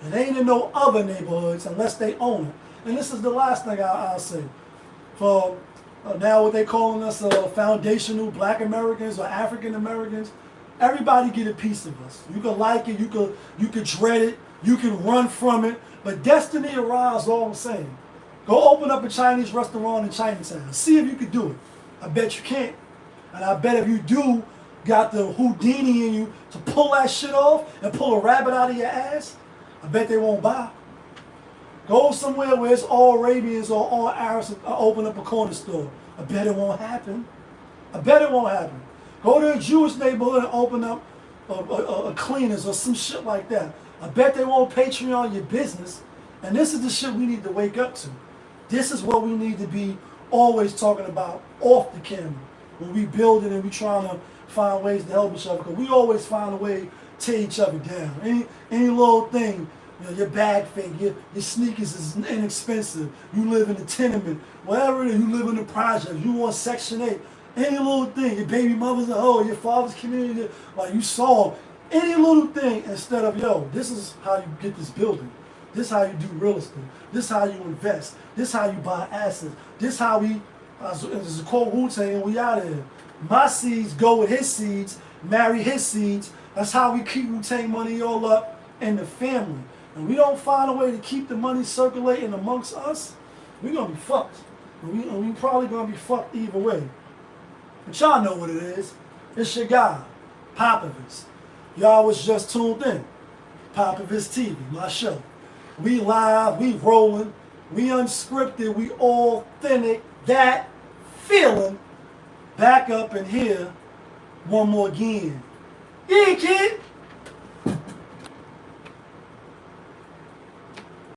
It ain't in no other neighborhoods unless they own it. And this is the last thing I'll say. For now what they calling us foundational Black Americans or African Americans, everybody get a piece of us. You can like it, you can dread it, you can run from it, but destiny arrives all the same. Go open up a Chinese restaurant in Chinatown. See if you can do it. I bet you can't. And I bet if you do, got the Houdini in you to pull that shit off and pull a rabbit out of your ass, I bet they won't buy. Go somewhere where it's all Arabians or all Arabs and open up a corner store. I bet it won't happen. I bet it won't happen. Go to a Jewish neighborhood and open up a cleaners or some shit like that. I bet they won't Patreon your business. And this is the shit we need to wake up to. This is what we need to be always talking about off the camera. When we building and we trying to find ways to help each other. Because we always find a way to tear each other down. Any little thing. You know, your bag fake, your sneakers is inexpensive. You live in a tenement, whatever it is. You live in the project. You want Section 8. Any little thing. Your baby mother's at home. Your father's community. Like you saw any little thing instead of, yo, this is how you get this building. This is how you do real estate. This is how you invest. This is how you buy assets. This is how we, this is a quote Wu-Tang, and we out of here. My seeds go with his seeds, marry his seeds. That's how we keep Wu-Tang money all up in the family. And we don't find a way to keep the money circulating amongst us, we're going to be fucked. And we probably going to be fucked either way. But y'all know what it is. It's your guy, Popovich. Y'all was just tuned in. Popovich TV, my show. We live, we rolling, we unscripted, we authentic. That feeling back up in here one more again. Yeah, kid.